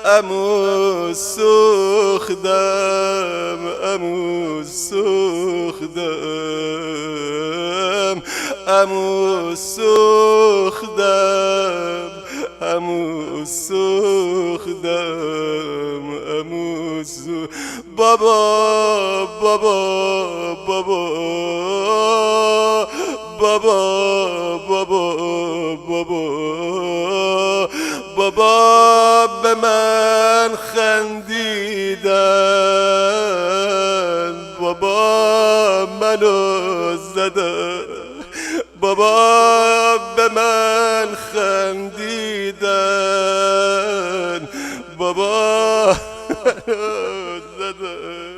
Speaker 2: امو سوختم امو سوختم امو سوختم امو سوختم امو بابا بابا بابا بابا بابا بابا بابا به من خندیدن بابا منو زدن بابا به من خندیدن بابا منو زدن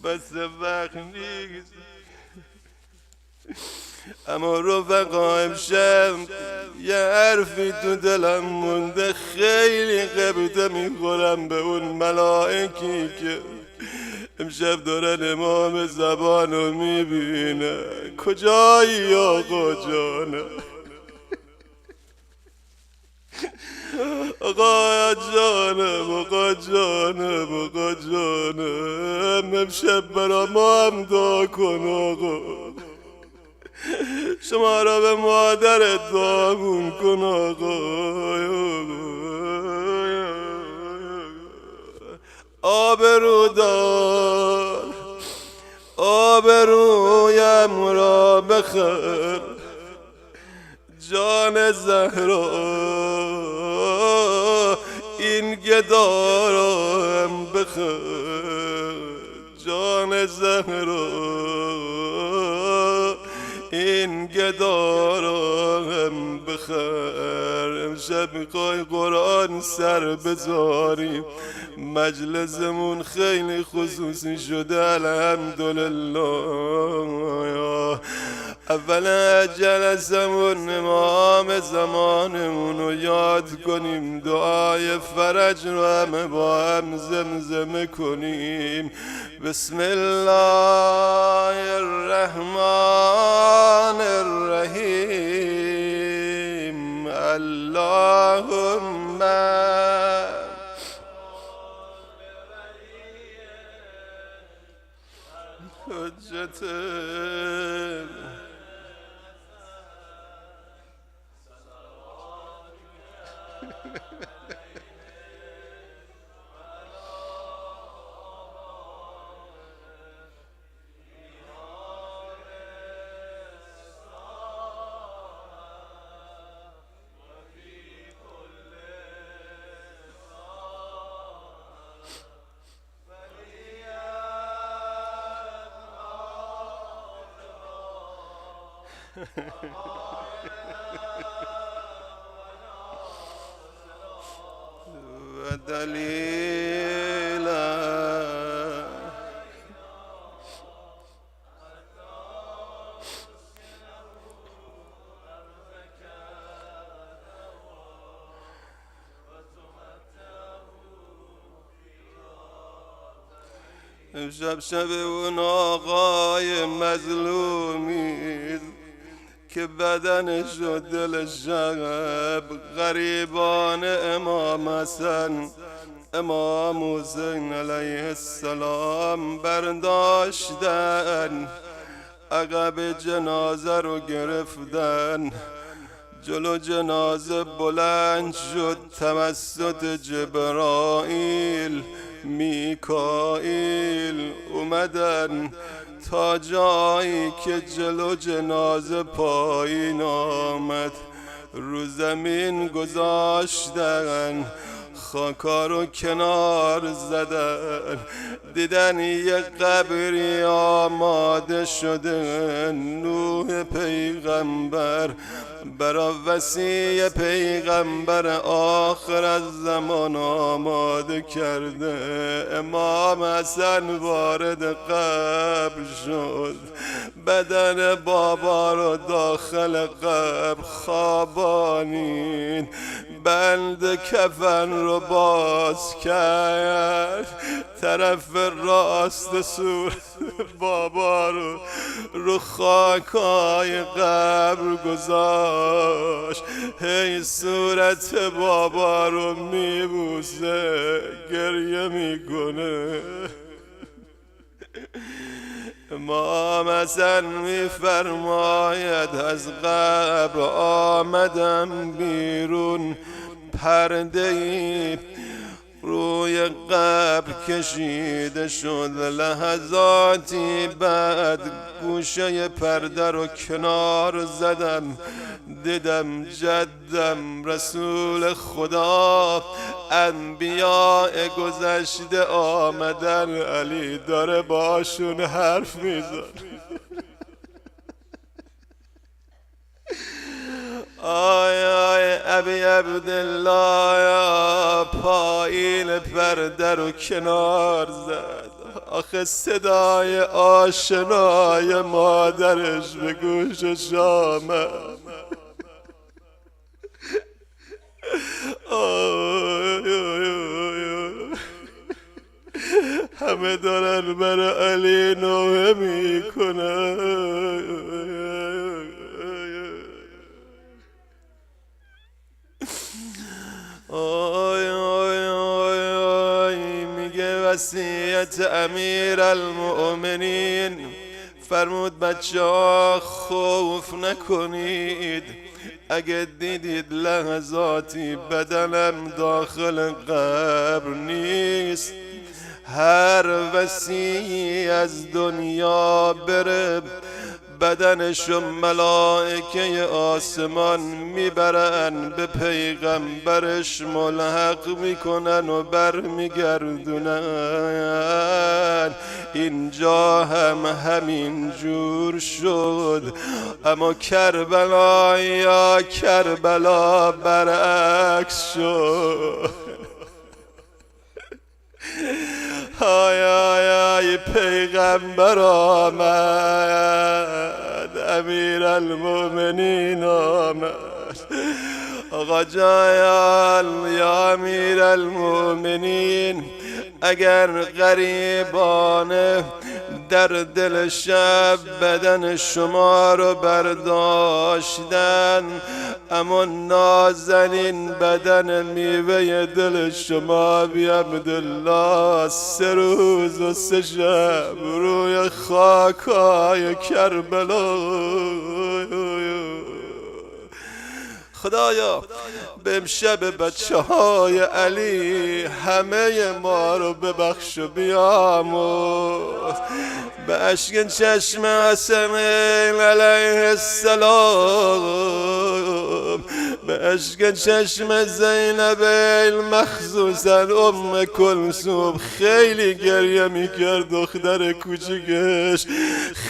Speaker 2: بس وقت نیست اما رفقا امشب یه حرفی تو دلم مونده خیلی غبطه میخورم به اون ملائکی که امشب دارن امام زبانو میبینه کجایی آقا جانه آقا جانم آقا جانم آقا جانم امشب برا ما هم دعا کن آقا شما را به مادرت دعامون کن آقا آبرو دار آبرویم را بخر جان زهرا این گدارم بخر جان زهرا این گدارم بخر امشب میخوای قرآن سر بذاریم مجلسمون خیلی خصوصی شده الحمدلله اول جلسمون امام زمانمون رو یاد کنیم دعای فرج رو همه با هم زمزمه کنیم بسم الله الرحمن الرحیم اللهم حجت و دلیلا امشب شب اون آقای مظلومی که بدنش و دلش شب غریبان امام حسن امام حسین علیه السلام برداشتن، عقب جنازه رو گرفتن. جلو جنازه بلند شد توسط جبرائیل میکائیل، اومدن تا جایی که جلو جنازه پایین آمد رو زمین گذاشتن، خاکا رو کنار زدن، دیدن یه قبری آماده شده، نوح پیغمبر برا وصی پیغمبر آخر از زمان آماده کرده. امام حسن وارد قبر شد، بدن بابا رو داخل قبر خوابانید، بند کفن رو باز کرد، طرف راست صورت بابا رو خاکای قبر گذاشت، هی صورت بابا رو میبوسه، گریه میکنه. امام حسن میفرماید از قبر آمدم بیرون، پرده روی قبر کشیده شد، لحظاتی بعد گوشه پرده رو کنار زدم، دیدم جدم رسول خدا انبیاء گذشته آمدن، علی داره باشون حرف میزن. آی آی ابی عبدالله یا پایین پرده رو کنار زد، آخه صدای آشنای مادرش به گوشش آمد. همه دارن برای علی نوحه میکنن. آی آی آی آی میگه وصیت امیر المؤمنین فرمود بچه ها خوف نکنید، اگه دیدید لحظاتی بدنم داخل قبر نیست، هر وصی از دنیا بره بدنشو ملائکه آسمان میبرن، به پیغمبرش ملحق میکنن و برمیگردونن. اینجا هم همین جور شد، اما کربلا یا کربلا برعکس شد. های های های پیغمبر آمد، امیر المؤمنین آمد. آقا جان یا امیر المؤمنین، اگر غریبانه در دل شب بدن شما رو برداشتن، اما نازنین بدن میوه دل شما بی عبدالله 3 روز و 3 شب روی خاکای کربلا. خدایا به امشب بچه های علی همه ما رو ببخش و بیامرز، به اشک چشم حسن علیه السلام به عشق چشم زینب المخصوصا ام کلثوم خیلی گریه میکرد. دختر کوچیکش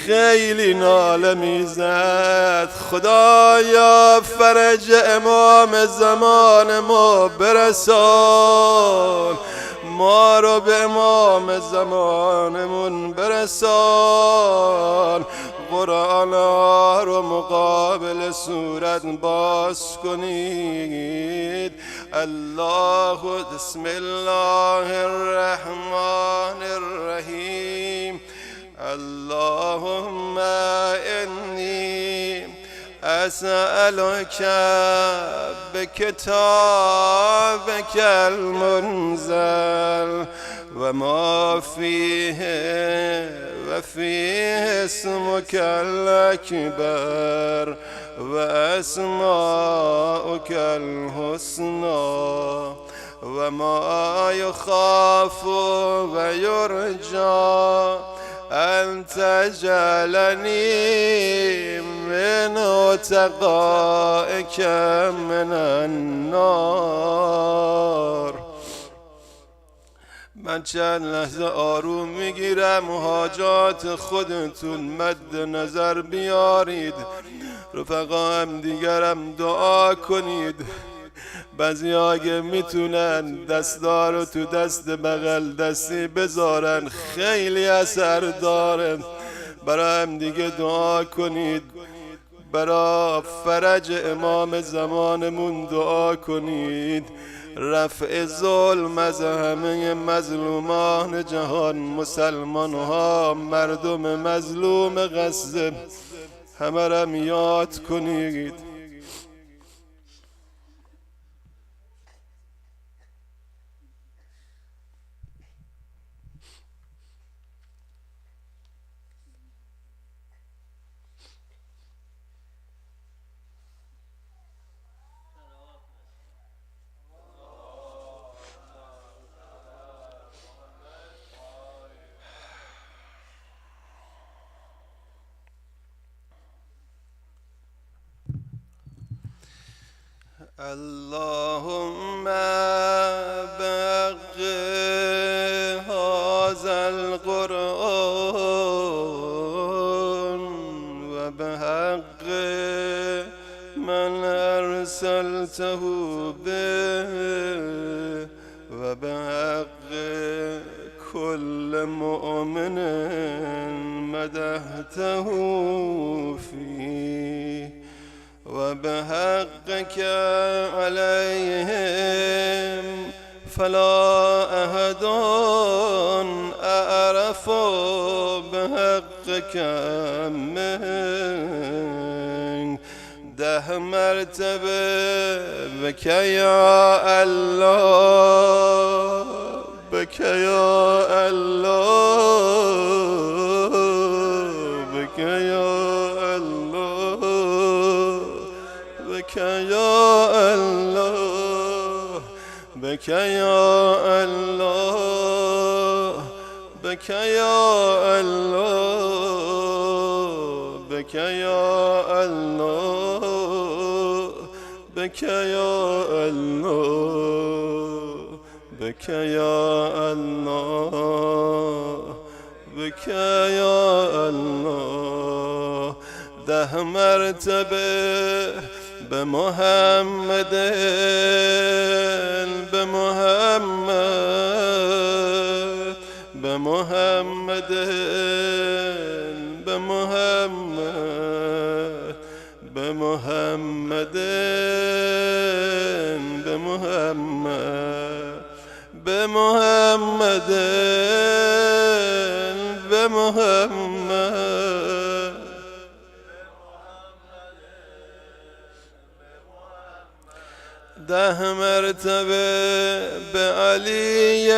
Speaker 2: خیلی ناله میزد خدایا فرج امام زمان ما برسان، ما رو به امام زمانمون برسان. قرآن رو مقابل صورت باز کنید. الله بسم الله الرحمن الرحیم. اللهم انی اسألك بكتابك المنزل وما فيه وفيه اسمك الأكبر وأسماؤك الحسنى وما يخاف ويرجى أن تجعلني من عتقائك من النار. من چند لحظه آروم میگیرم، حاجات خودتون مد نظر بیارید، رفقا هم دیگرم دعا کنید. بعضی اگه میتونن دستا رو تو دست بغل دستی بذارن خیلی اثر دارن. برای هم دیگه دعا کنید، برای فرج امام زمانمون دعا کنید، رفع ظلم از همه مظلومان جهان، مسلمان ها، مردم مظلوم غزه، همه رم یاد کنید. اللهم بحق هذا القرآن وبحق من أرسلته به وبحق كل مؤمن مدحته فيه وبحقك عليهم فلا أحد أعرف بحقك منك. 10 مرتبه بك يا الله، بك يا الله، بك يا بك يا الله، بك يا الله، بك يا الله، بك يا الله، بك يا الله، بك يا الله، بك يا الله. 10 مرتبه بمحمد بمحمد بمحمد بمحمد بمحمد بمحمد بمحمد بمحمد 10 مرتبه بعلی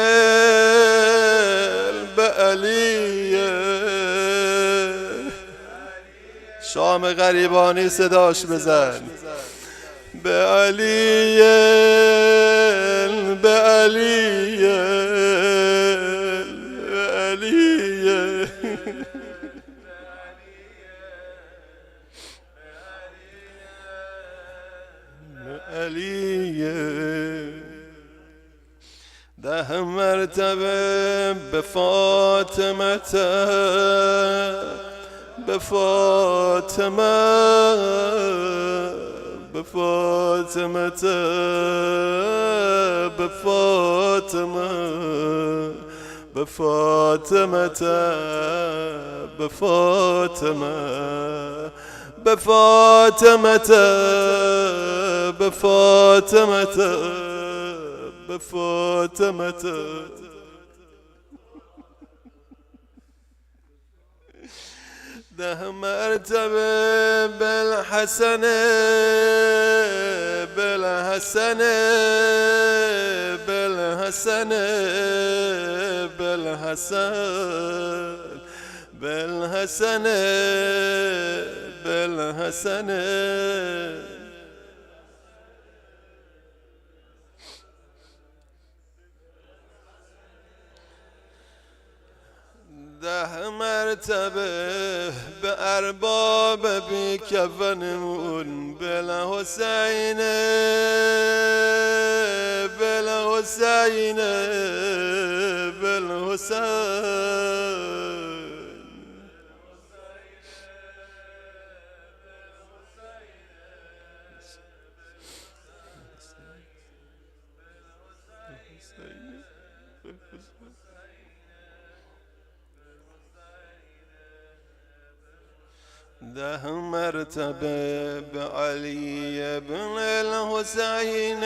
Speaker 2: بعلی. شام غریبانی صداش بزن. بعلی بعلی بعلی علیه 10 مرتبه به فاطمه به فاطمه به فاطمه به فاطمه به فاطمه به فاطمه به فاطمه به فاطمه به فاطمه 10 مرتبه بالحسن بالحسن بالحسن بالحسن بالحسن بالحسن 10 مرتبه به ارباب بیکفنمون بالحسین بالحسین بالحسین ده مرتبه بعلي بن الحسين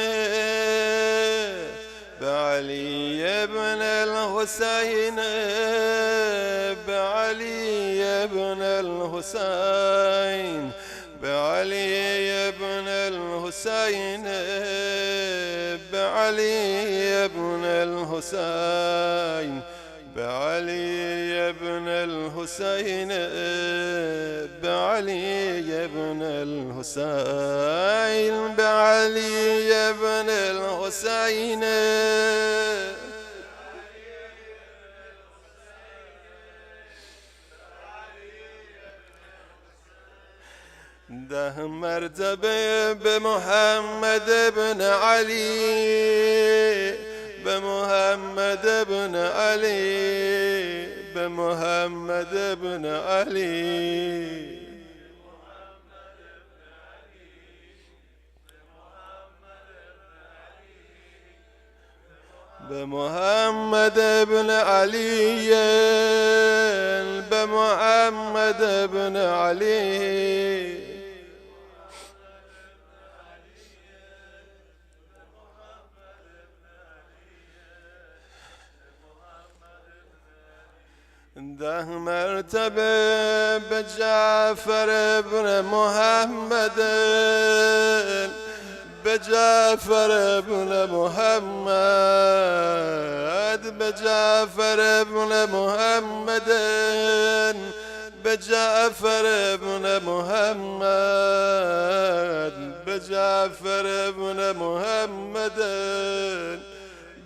Speaker 2: بعلي بن الحسين بعلي بن الحسين بعلي بن الحسين بعلي بن الحسين بعلي بن الحسين بعلي بن الحسين بعلي بن الحسين ده مرتبه بمحمد بن علي بمحمد بن علي بمحمد بن علي بمحمد بن علي بمحمد بن علي ده مرتبه بجعفر بن محمد بجعفر بن محمد بجعفر بن محمد بجعفر بن محمد بجعفر بن محمد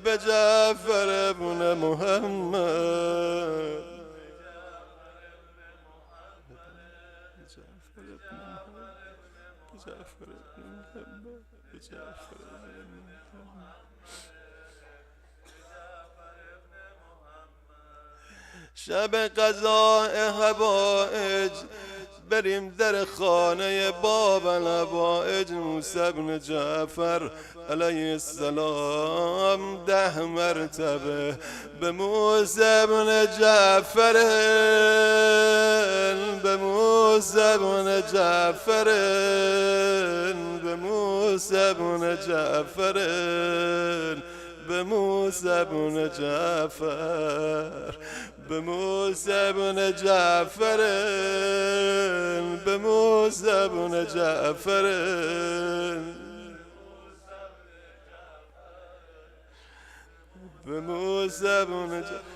Speaker 2: بجعفر بن محمد شب قضاء حوائج بریم در خانه باب الحوائج موسی بن جعفر علیه السلام 10 مرتبه به موسی بن جعفر به موسی بن جعفر به موسی بن جعفر به موسی بن جعفر به موسی بن جعفر به موسی بن جعفر به موسی بن جعفر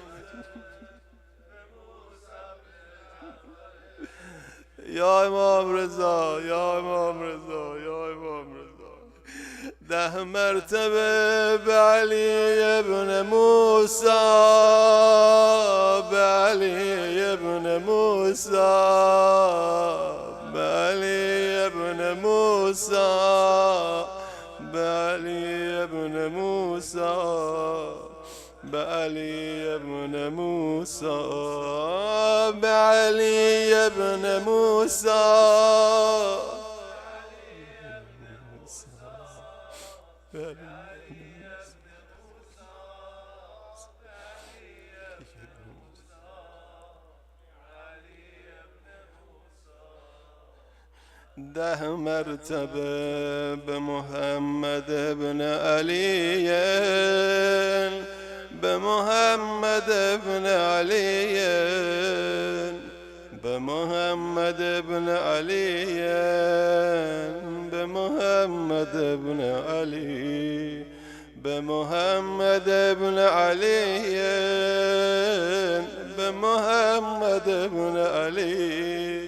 Speaker 2: یا امام رضا یا امام رضا یا امام رضا 10 مرتبه به علی بن موسی به علی بن موسی به علی بن موسی موسى بعلي ابن موسى ده مرتبه بمحمد ابن علي بمحمد ابن علي بمحمد ابن علي بمحمد ابن علي بمحمد ابن علي بمحمد ابن علي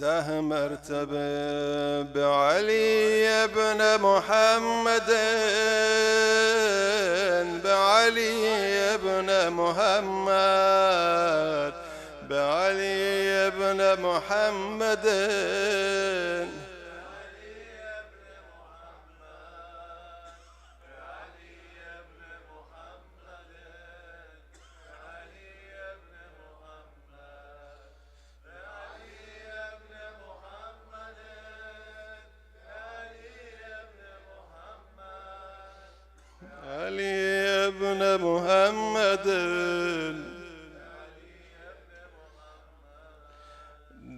Speaker 2: ده مرتبه بعلي ابن محمد بعلي ابن محمد بعلي ابن محمد علي ابن محمد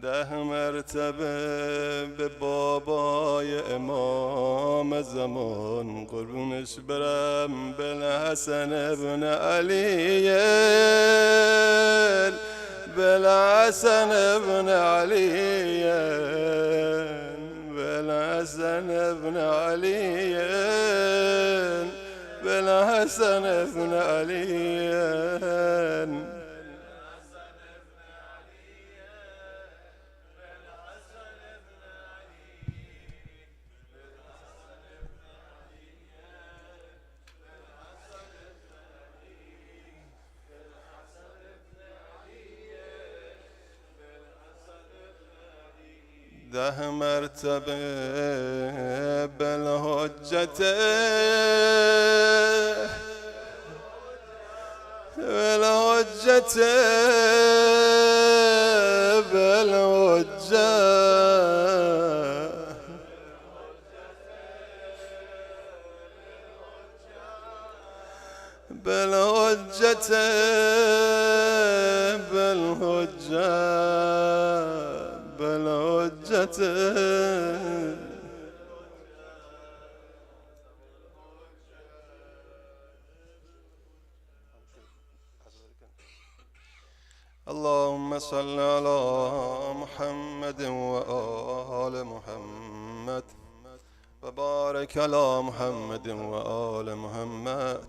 Speaker 2: ده مرتبه به بابای امام زمان قربونش برم بالحسن ابن علی بالحسن ابن علی بالحسن ابن علی بالحسن ابن علي ده مرتبه بالحجة بالحجة بالحجة بالحجة بالحجة بالحجة اللهم صل على محمد وآل محمد وبارك على محمد وآل محمد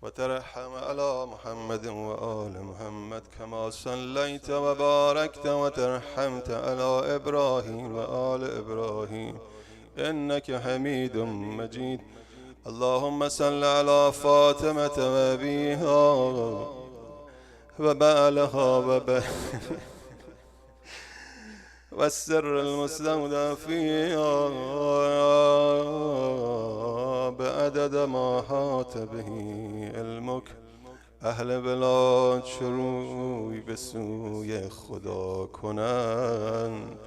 Speaker 2: وترحم على محمد وآل محمد كما صليت وباركت وترحمت على إبراهيم وآل إبراهيم إنك حميد مجيد اللهم صل على فاطمة وأبيها وبعلها والسر المستودع فيها بعدد ما حاط به علمك اهل بلاد شروع به سوی خدا کنند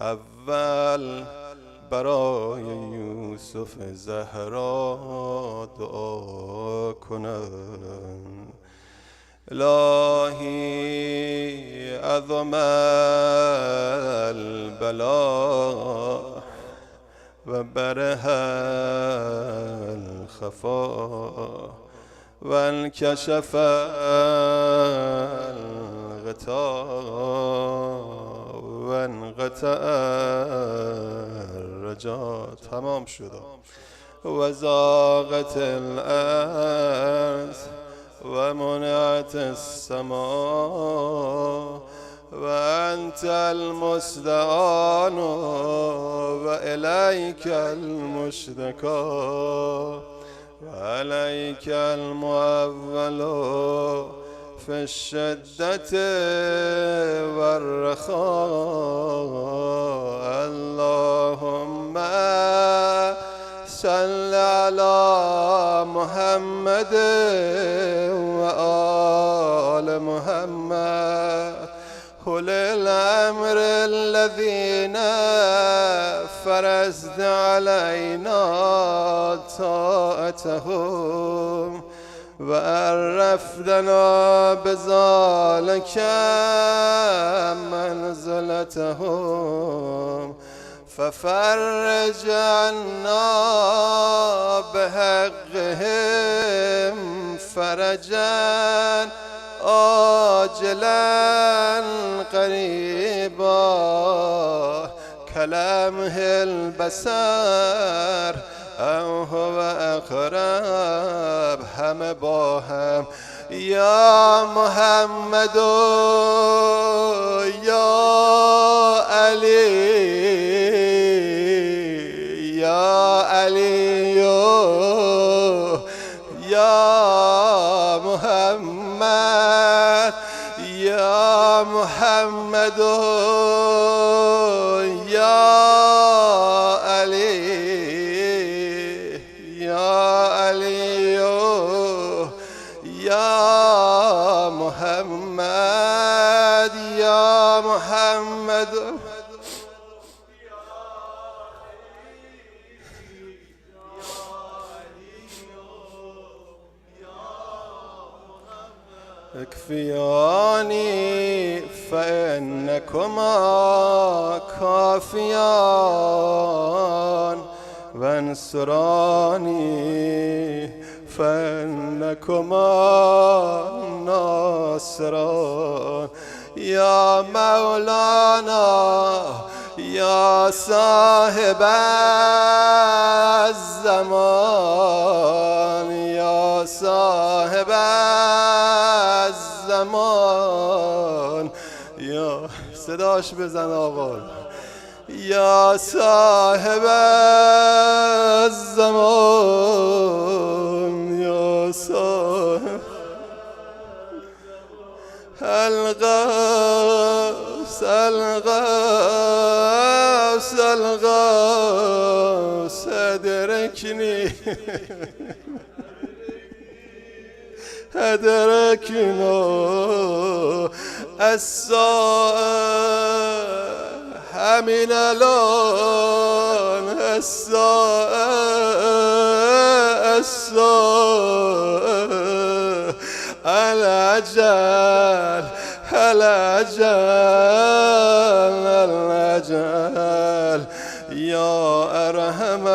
Speaker 2: اول برای یوسف زهرا دعا کنند الهی عظم البلاء و بره الخفا و انکشف الغطاء و انقطع الرجا تمام شد و زاغت الارض و منعت السماء و انت المستعان و الیک المشتکا و علیک المعول في الشدة والرخاء اللهم صل على محمد وآل محمد أولي الأمر الذين فرضت علينا طاعتهم وعرفتنا بذلك منزلتهم ففرج عنا بحقهم فرجا عاجلا قريبا كلمه البصر أو هو أقرب هم با هم يا محمد يا علي يا علي يا محمد يا محمد يا علي يا علي يا محمد يا محمد اكفياني فإنكما كافيان وانصراني فإنكما ناصران يا مولانا يا صاحب الزمان يا صاحب الزمان يا صداش بزن آقا يا صاحب الزمان يا صاحب الغوث الغوث الغوث أدركني أدركنا الساعة من الآن الساعة الأجل الأجل الأجل يا أرحم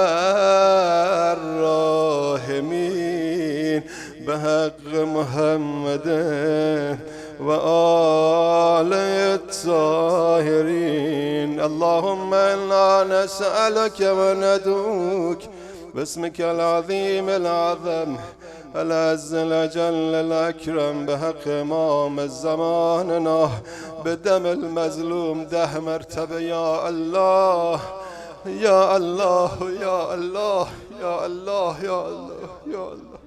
Speaker 2: الراحمين بحق محمد وآل الطاهرين اللهم إنا نسألك وندعوك باسمك العظيم العظم العز الأجل الأكرم بحق إمام الزماننا بدم المظلوم 10 مرتبة يا الله يا الله يا الله يا الله يا الله يا الله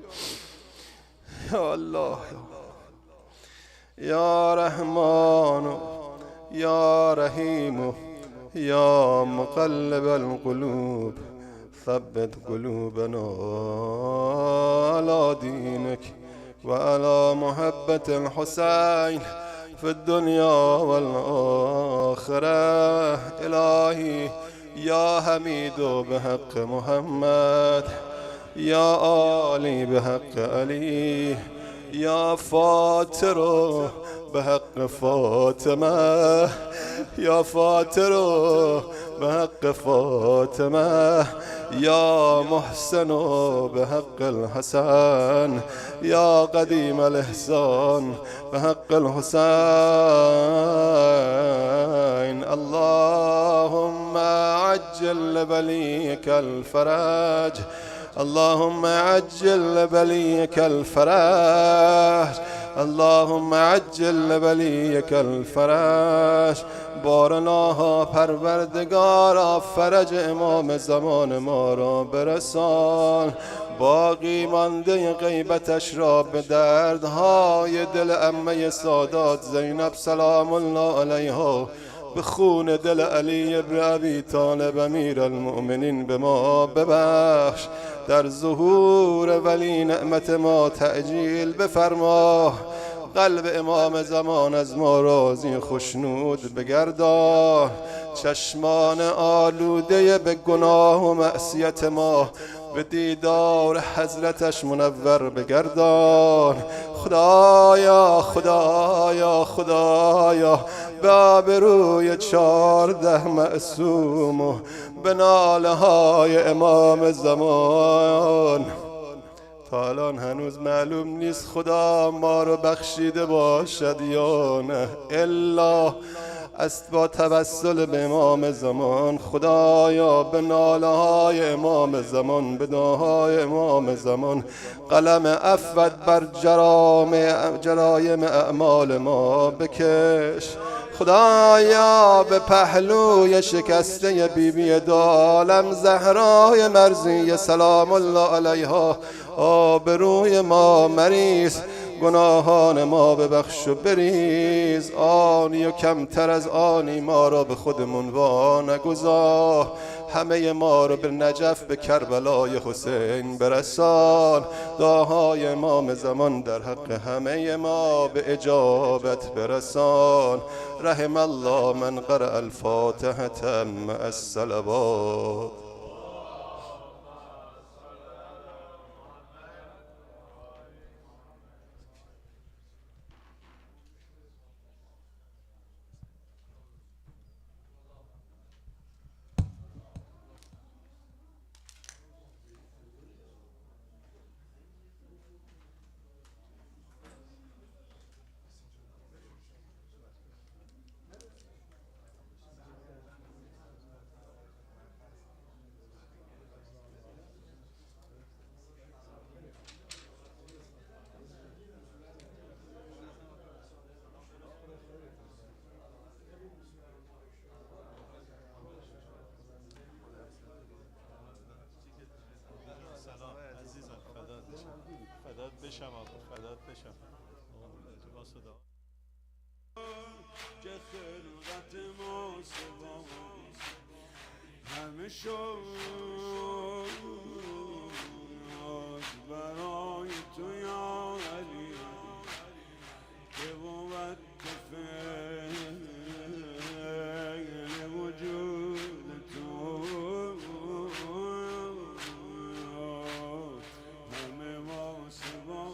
Speaker 2: يا الله يا رحمن يا رحيم يا مقلب القلوب ثبت قلوبنا على دينك وعلى محبة الحسين في الدنيا والآخرة إلهي يا حميد بحق محمد يا آلي بحق علي يا فاتر بحق فاطمة يا فاتر بحق فاطمة يا محسن بحق الحسن يا قديم الإحسان بحق الحسين اللهم عجل لبليك الفرج اللهم عجل لبليك الفرج اللهم عجل لولیک الفرج. بارناها پروردگارا فرج امام زمان ما را برسان. باقی مانده غیبتش را به دردهای دل عمه سادات زینب سلام الله علیها، به خون دل علی ابن ابی طالب امیر المؤمنین به ما ببخش. در ظهور ولی نعمت ما تعجیل بفرما. قلب امام زمان از ما راضی خوشنود بگردان. چشمان آلوده به گناه و معصیت ما به دیدار حضرتش منور بگردان. خدایا خدایا خدایا، به آبروی 14 معصوم و به ناله های امام زمان، تا الان هنوز معلوم نیست خدا ما رو بخشیده باشد یا نه، الا است با توسل به امام زمان. خدایا به ناله های امام زمان، به دعاهای امام زمان، قلم عفوت بر جرایم اعمال ما بکش. خدایا به پهلوی شکسته بیبی دو عالم زهرای مرضیه سلام الله علیها آبروی ما مریز. گناهان ما ببخش و بریز. آنی و کمتر از آنی ما را به خودمون وا نگذار. همه ما رو به نجف به کربلای حسین برسان. دعاهای امام زمان در حق همه ما به اجابت برسان. رحم الله من قرأ الفاتحة مع الصلوات.
Speaker 3: فدات بشم. که خلقت ما سبا همه شد برای تو یا علی، که بود فعل وجود تو. همه ما سبا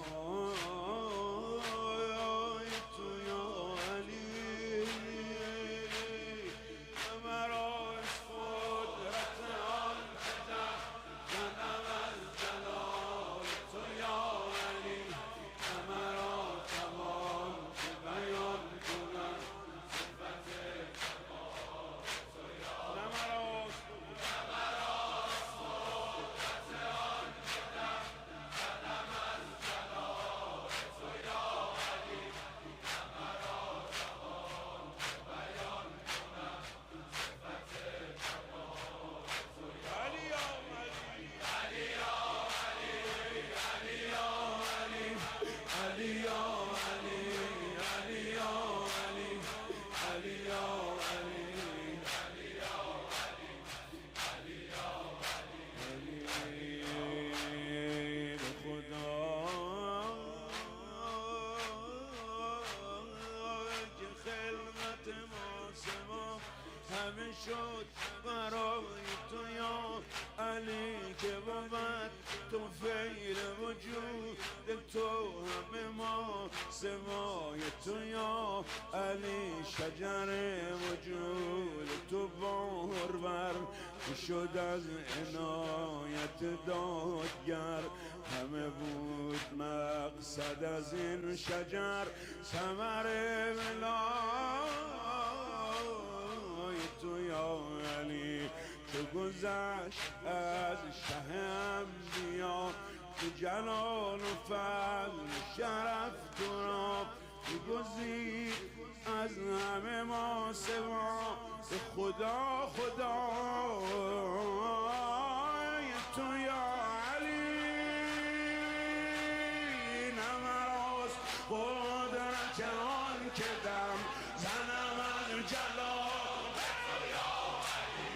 Speaker 3: شد برای تو یا علی، که بود تو فعل وجود تو. همه ما سوای تو یا علی، شجر وجود تو بارور شد از عنایت دادگر. همه بود مقصد از این شجر ثمر ولای تو یا علی، تو گذشت از شه انبیا تو جلال و فضل شرف تو را گزید از همه ما سوا به خدا خدای تو یا علی نمراز قدرت آن که دم زنم از جلال تو یا علی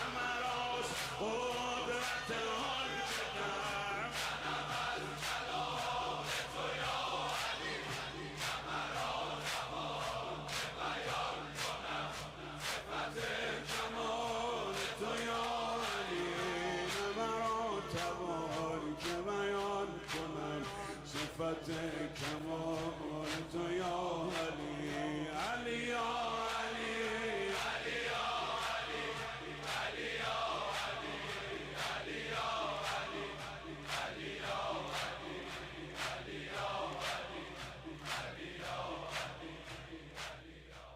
Speaker 3: نمراز قدرت آن که دم زنم از جلال تو یا علی نمراز که بیان کنم صفت کمال تو یا علی نمراز که بیان کنم صفت کمال تو یا علی علی یا علی علی یا علی علی یا علی علی یا علی علی یا علی علی یا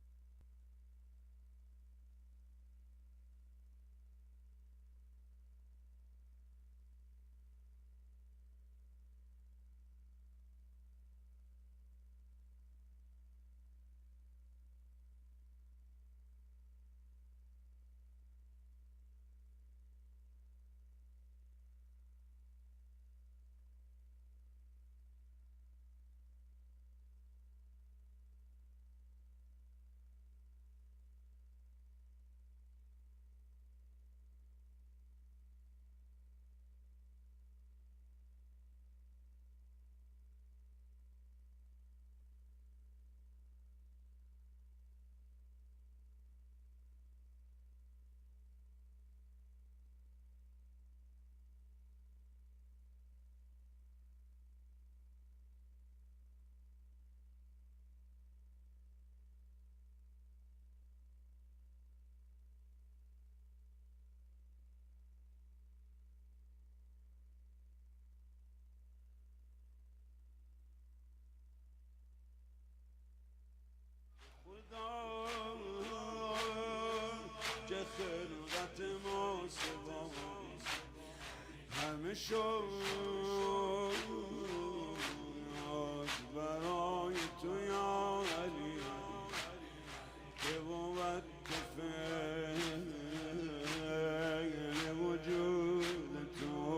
Speaker 3: علی علی یا علی علی یا خدا که خلقت ما سوا همه شد برای تو یا علی که بود که فعل وجود تو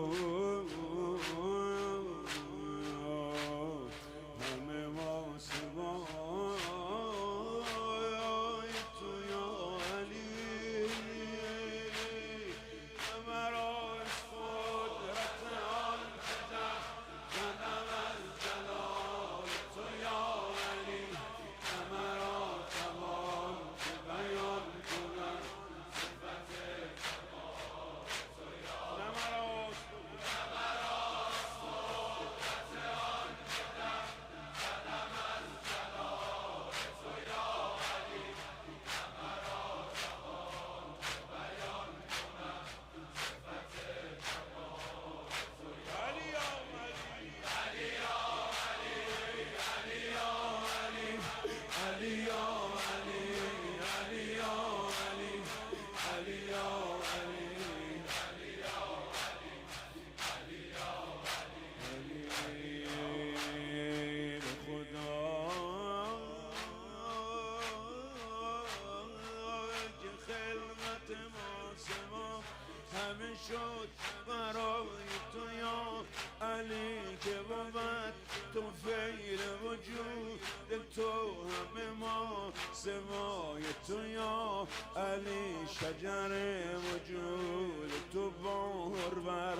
Speaker 3: همه ما سوا همه شد برای تو یا علی که بود تو فیل وجود تو همه ما سوای تو یا علی شجر وجود تو بارور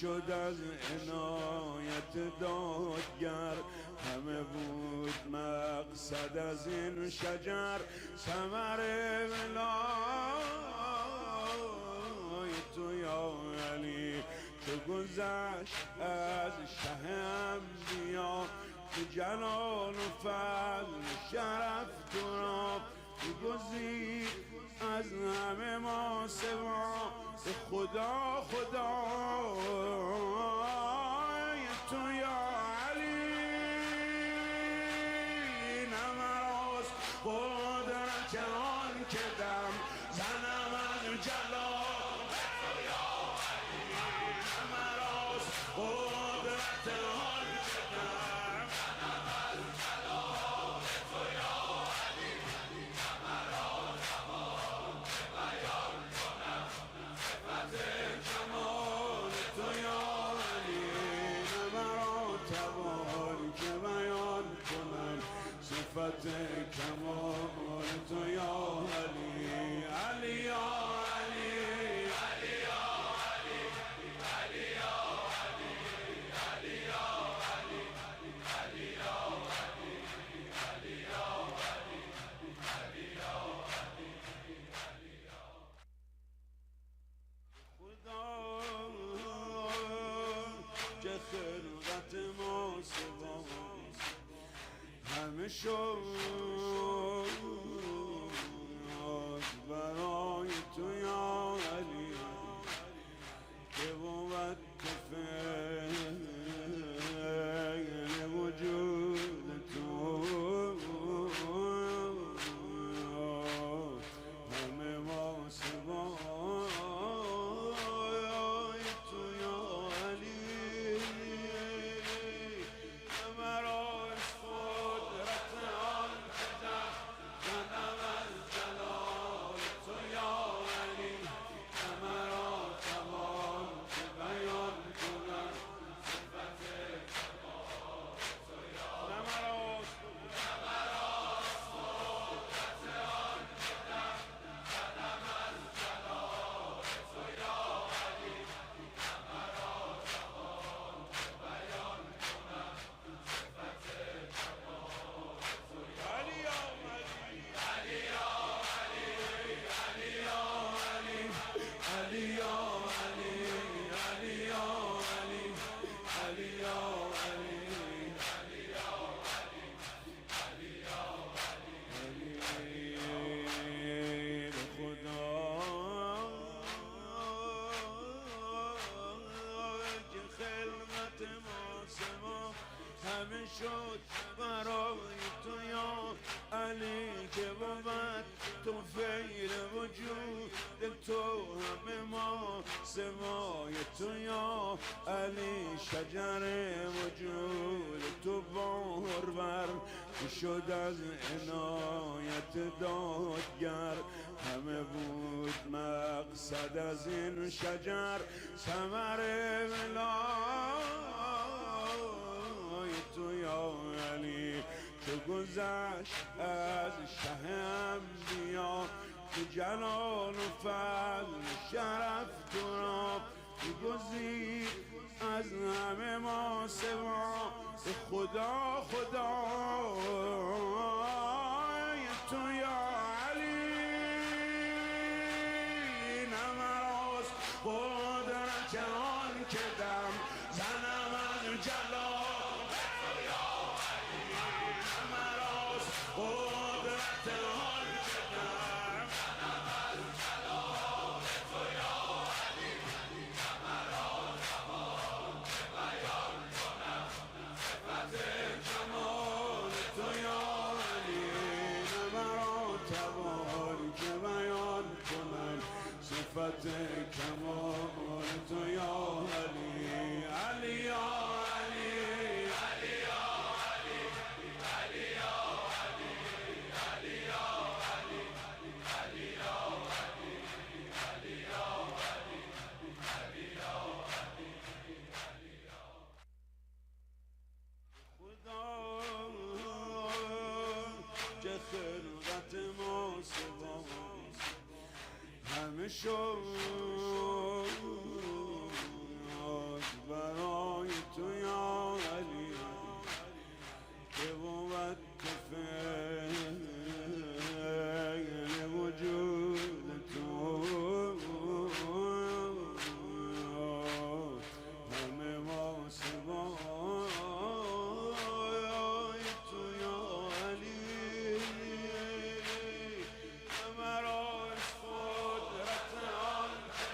Speaker 3: شد از عنایت دادگر همه بود مقصد از این شجر ثمر ولای تو یا علی که گذشت از شه انبیا که جلال و فضل شرف تو را گزید از همه ما سوا به خدا خدای تو یا علی نمراز قدرت آن که دم زنم از جلال تو یا علی مرا توان که بیان کنم صفت کمال تو یا علی علی یا علی علی یا علی علی یا علی علی یا علی علی یا علی علی یا علی علی یا علی خدا که خلقت ما سوا همه شد برای تو یا علی که بود که فعل وجود تو همه ما سوای تو یا علی مرا از قدرت آن که زدم از جلال تو یا علی مرا توان که بیان کنم صفت کمال تو یا مرا از قدرت آن که زدم از جلال تو یا علی مرا توان که بیان کنم صفت کمال تو یا علی یا علی علی یا علی علی یا علی علی یا علی علی یا علی علی یا علی علی یا علی به خدا که خلقت ما سما همه شد برای تو یا علی که بود تو فعل وجود تو همه ما سمای تو یا علی شجر وجود تو بارور که شد از عنایت دادگر همه بود مقصد از این شجر ثمر ولای تو یا علی که گذشت از شه انبیا که جلال و فضل شرف تو را گزید از همه ما سوا خدا خدای تو یا علی نمراز قدرت آن که دم زنم از جلال تو یا علی نمراز قدرت آن که دم زنم از جلال تو یا علی نمراز توان که بیان کنم صفت کمال تو یا علی نمراز توان که بیان کنم صفت کمال تو یا علی علی یا علی علی یا علی علی یا علی علی یا علی علی یا علی علی یا علی علی یا علی علی یا خدا که خلقت ما سوا همه شد برای تو یا علی که بود که فعل وجود تو همه ما سوای تو یا علی مرا از قدرت آن که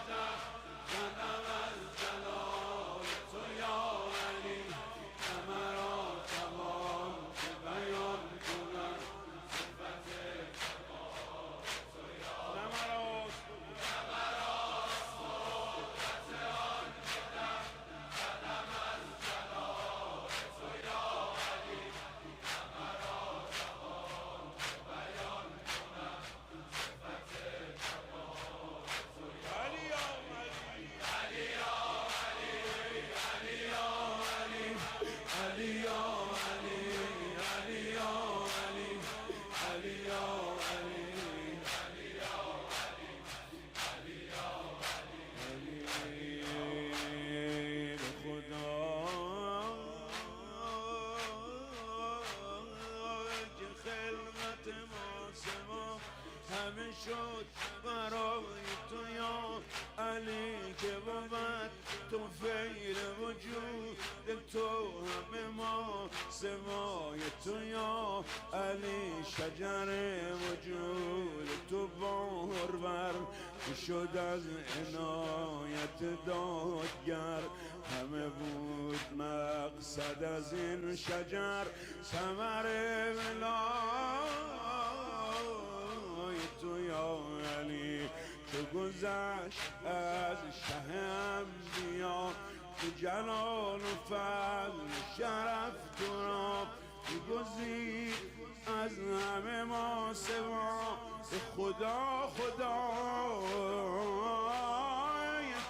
Speaker 3: سوای تو یا علی، شجر وجود تو بارور شد از عنایت دادگر. همه بود مقصد از این شجر، ثمر ولای تو یا علی. چو گذشت از شه انبیا، تو جلال و فضل شرف تو را گزید از همه ما سوا. خدا خدای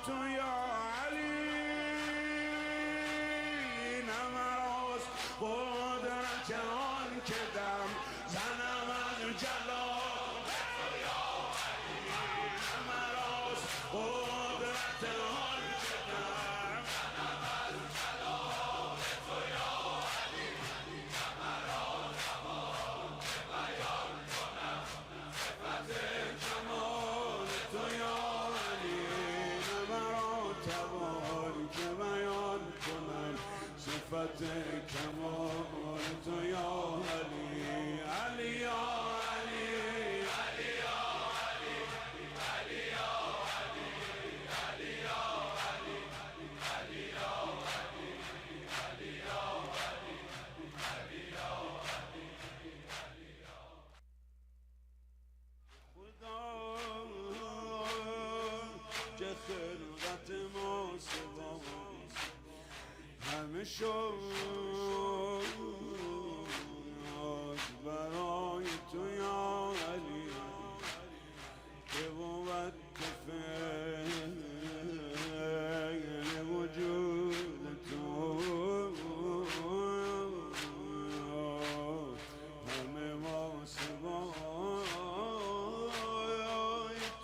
Speaker 3: تو یا علی، نمراز قدرت آن که دم زنم از جلال تو یا علی. نمراز قدرت آن که دم زنم از جلال تو یا علی. نمراز زمان که بیان کنم صفت جمال تو یا علی. نمراز توان که بیان کنم صفت کمال تو یا علی. علی یا علی، علی یا علی، علی یا علی، علی یا علی، علی یا علی، علی یا علی، علی یا علی، علی یا خدا. چه خلقت ما سوا همه شد برای تو یا علی، که بود که فعل وجود تو همه ما سوای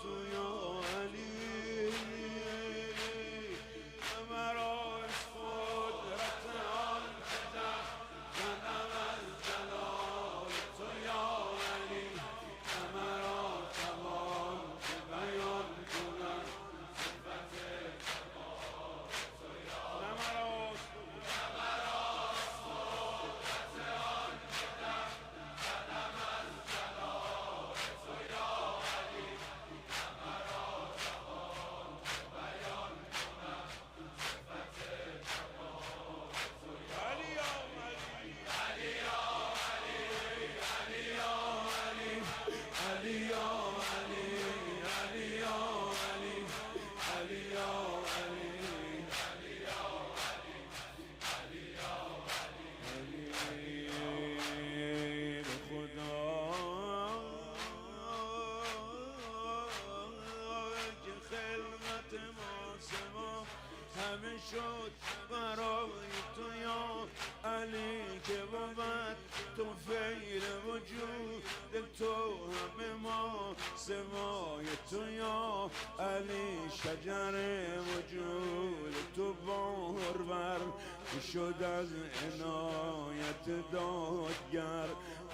Speaker 3: تو یا علی. نمراز قدرت آن که زنم از جلال تو یا علی. نمراز توان که بیان کنم صفت کمال تو یا علی. نمراز قدرت آن که زنم از جلال تو یا علی. نمراز توان که بیان کنم صفت کمال تو یا علی. علی یا علی، علی یا علی، علی یا علی، علی یا علی، علی یا علی، علی یا علی، علی یا علی، علی به خدا که خلقت ما سوا همه شد برای تو یا علی. که بود تو فعل وجود تو همه ما سوای تو یا علی. شجر وجود تو بارور شد از عنایت دادگر.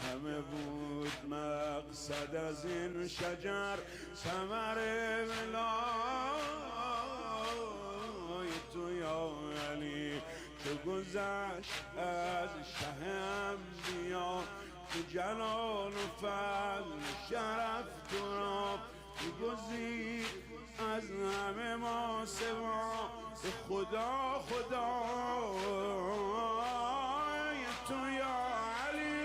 Speaker 3: همه بود مقصد از این شجر، ثمر ولای تو یا علی. چو گذشت از شه انبیا، تو جلال و فضل شرف تو را گزید از همه ما سوا. خدا خدای تو یا علی،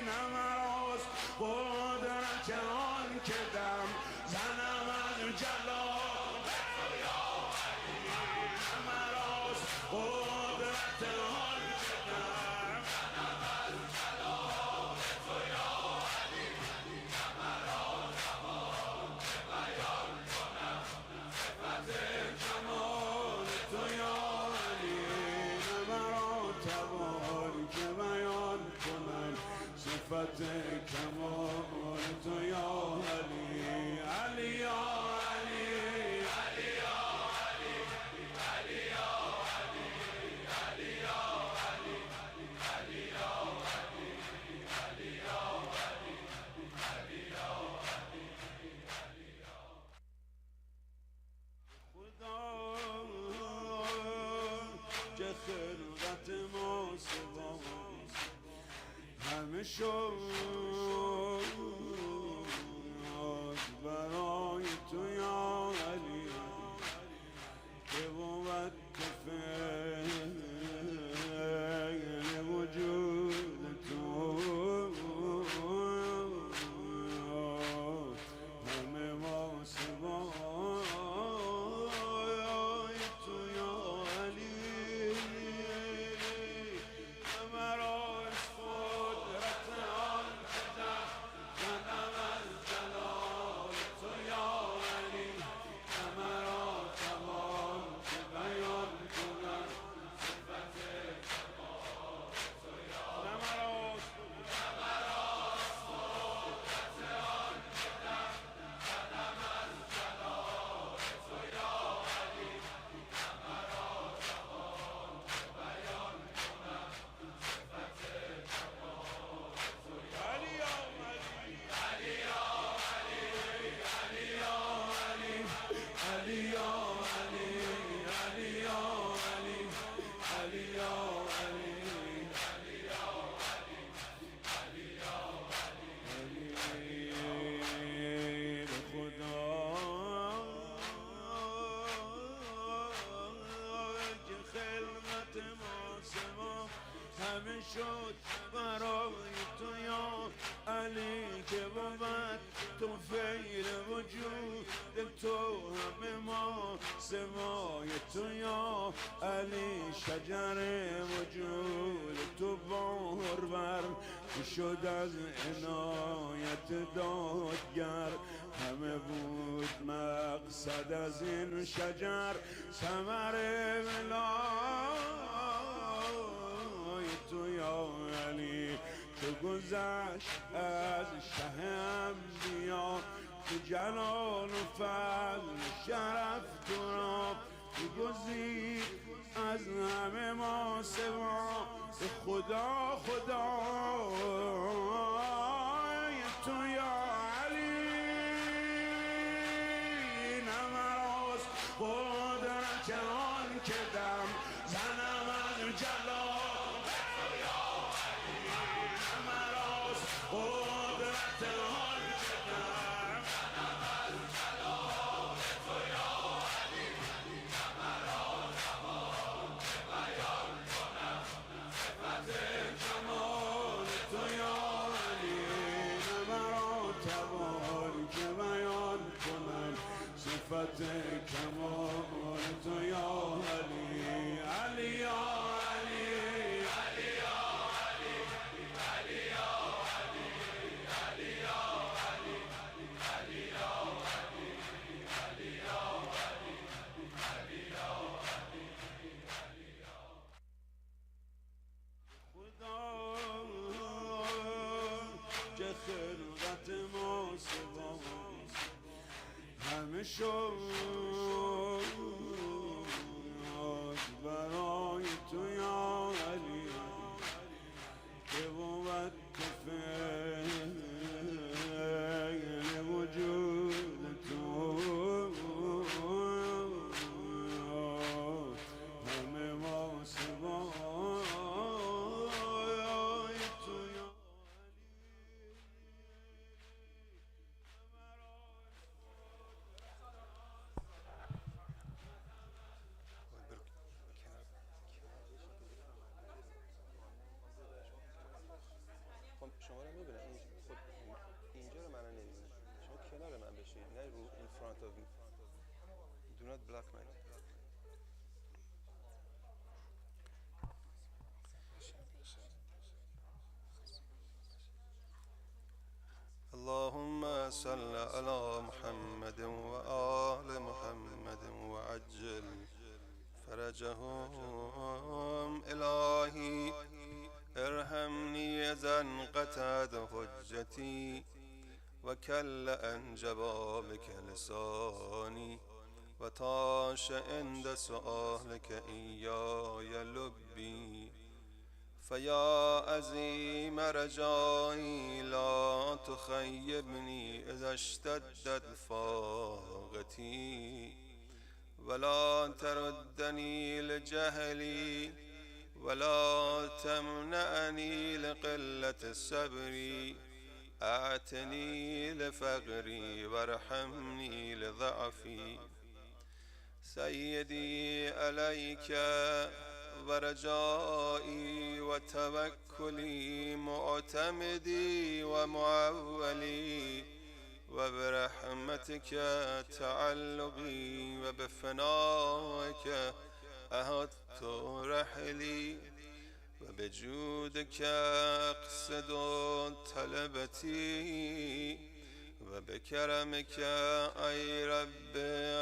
Speaker 3: نمراز قدرت آن که دم زنم از جلال تو یا علی. نمراز قدرت آن که دم زنم از جلال تو یا علی. نمراز زمان که بیان کنم صفت جمال تو یا علی. نمراز توان که بیان کنم صفت کمال تو یا علی. علی یا علی، علی یا علی، علی یا علی، علی یا علی، علی یا علی، علی یا علی، علی یا علی، علی یا خدا. چه خلقت ما سوا همه شد برای تو یا علی که بود فعل وجود تو همه ما سوا همه شد برای تو یا علی که بود تو فعل وجود تو همه ما سوای تو یا علی شجر وجود تو بار بر شد از عنایت دادگر همه بود مقصد از این شجر ثمر تو یا علی که گذشت از شه انبیا تو جلال و فضل شرف تو را که گزید از همه ما سوا به خدا تو یا علی نمراز قدرت آن که دم زنم از جلال قدرت آن که دم زنم از جلال تو یا علی نمراز زمان که بیان کنم صفت کمال تو یا علی نمراز توان که بیان کنم صفت کمال تو یا علی علی یا علی علی یا که خلقت ما سوا همه شد برای تو یا علی که بود فعل وجود تو همه ما سوا
Speaker 2: شما رو میبینم اینجا رو من نمیبینم شما کنار من بشین نه رو in front of me do not block my اللهم صل على محمد وآل محمد وعجل فرجهم إلهي ارحمني إذا انقطعت حجتي وكل عن جوابك لساني وطاش عند سؤالك إياي لبي فيا عظيم رجائي لا تخيبني إذا اشتدت فاقتي ولا تردني لجهلي ولا تمنعني لقلة صبري، أعتني لفقري وارحمني لضعفي. سيدي عليك ورجائي وتوكلي، معتمدي ومعولي، وبرحمتك تعلقي، وبفنائك أهدت رحلي، وبجودك أقصد طلبتي، وبكرمك أي رب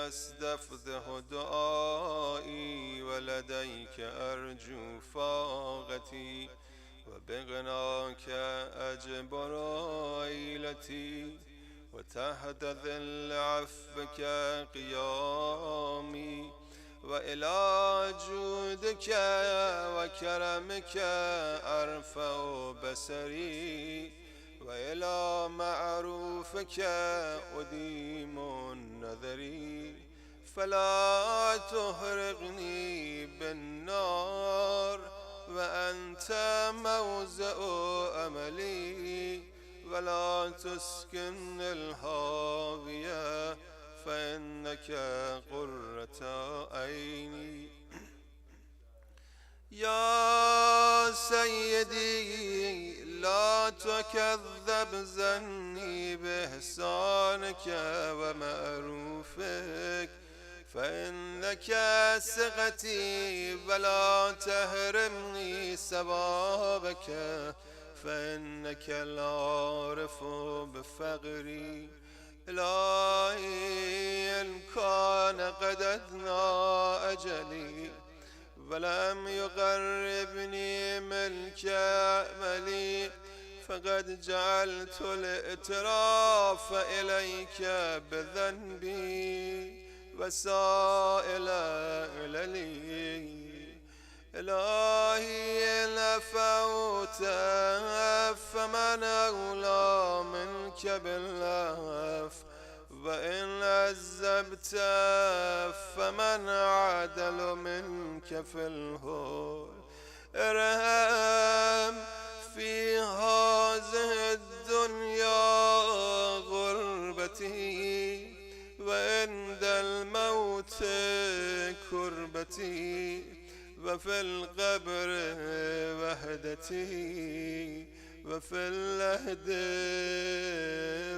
Speaker 2: أستفضح دعائي، ولديك أرجو فاقتي، وبغناك أجبر عيلتي، وتحت ظل عفوك قيامي، وإلى جودك وكرمك أرفع بصري، وإلى معروفك أديم نظري. فلا تحرقني بالنار وأنت موزع أملي، ولا تسكن الهاوية فإنك قرة عيني. يا سيدي لا تكذب ظني بإحسانك ومعروفك، فإنك ثقتي، ولا تحرمني ثوابك، فإنك العارف بفقري. إلهي إن كان قد أدنى أجلي ولم يقربني منك أملي، فقد جعلت الاعتراف إليك بذنبي وسائل إلي. إلهي إن عفوت فمن أولى منك بالعفو، وإن عذبت فمن عدل منك في الهول. ارحم في هذه الدنيا غربتي، وعند الموت كربتي، وفي القبر وحدتي، وفي اللحد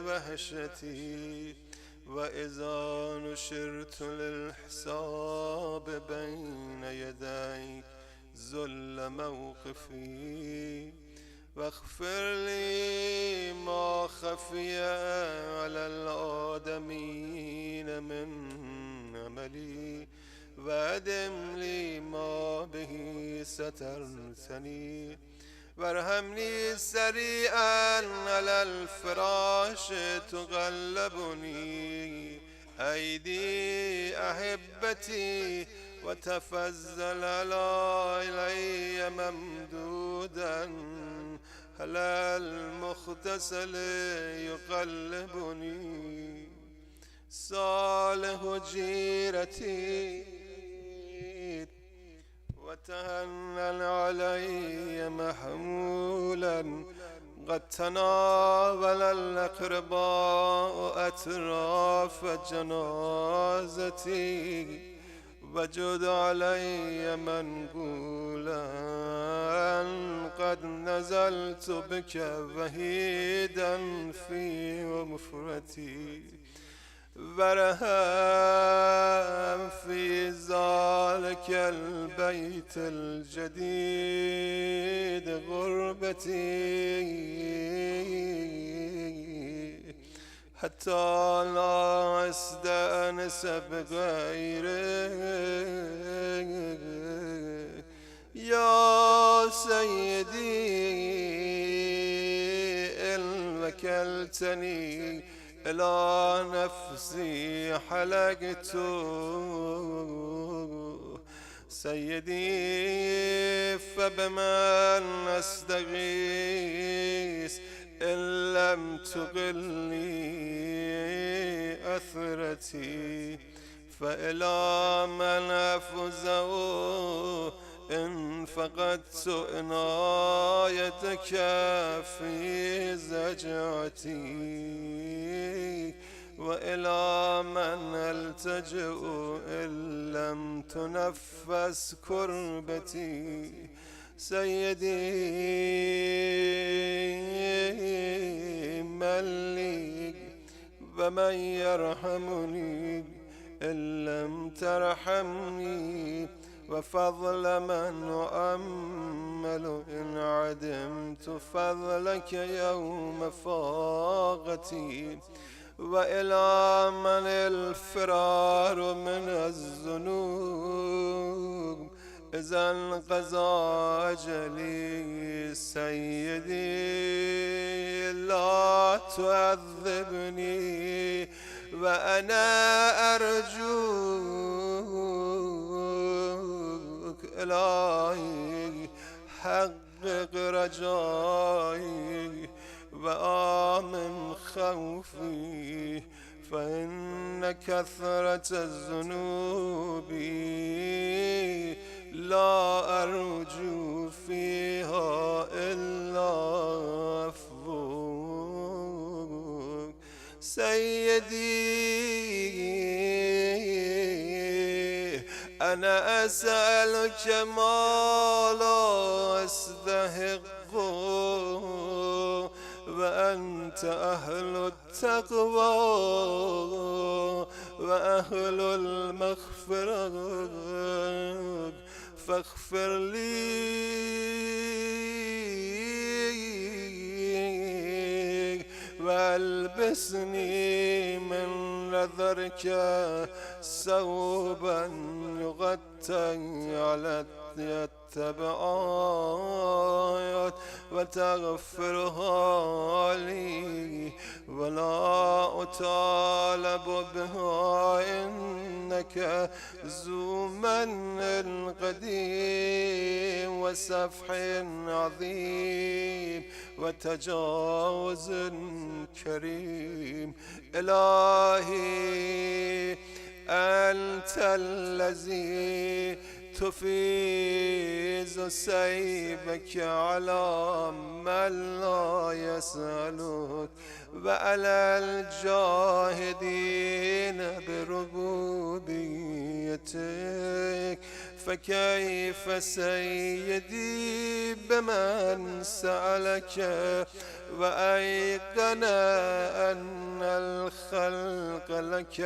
Speaker 2: وحشتي. وإذا نشرت للحساب بين يديك ذل موقفي، واغفر لي ما خفي على الآدمين من عملي، وأدم لي ما به سترتني. وارحمني سريعا على الفراش تغلبني أيدي أحبتي، وتفضل علي ممدودا على المغتسل يقلبني. صالح جيرتي وتهنن علي محمولا، قد تناول الأقرباء أطراف جنازتي، وجد علي منقولا، قد نزلت بك وحيدا في ومفرتي. وارحم في ذلك البيت الجديد غربتي، حتى لا أستأنس بغيرك. يا سيدي إن وكلتني إلى نفسي حلقت، سيدي فبمن أستغيث إن لم تقلني أثرتي. فإلى من أفزع إن فقدت عنايتك في زجعتي وإلى من ألتجئ إن لم تنفس كربتي سيدي من لي ومن يرحمني إن لم ترحمني وفضل من أؤمل إن عدمت فضلك يوم فاقتي وإلى من الفرار من الذنوب إذا انقضى أجلي سيدي لا تعذبني وأنا أرجوك إلهي حقق رجائي وآمن خوفي فإن كثرة الذنوب لا أرجو فيها إلا عفوك سيدي أنا أسألك ما لا أستحق وأنت أهل التقوى وأهل المغفرة فاغفر لي والبسني من نذرك ثوبا يغطي على التبعات وتغفرها لي ولا أطالب بها إنك ذو من قديم وسفح عظيم وتجاوز كريم إلهي أنت الذي تفيز سيبك على من لا يسألك وعلى الجاهدين بربوبيتك فكيف سيدي بمن سألك وأيقن أن الخلق لك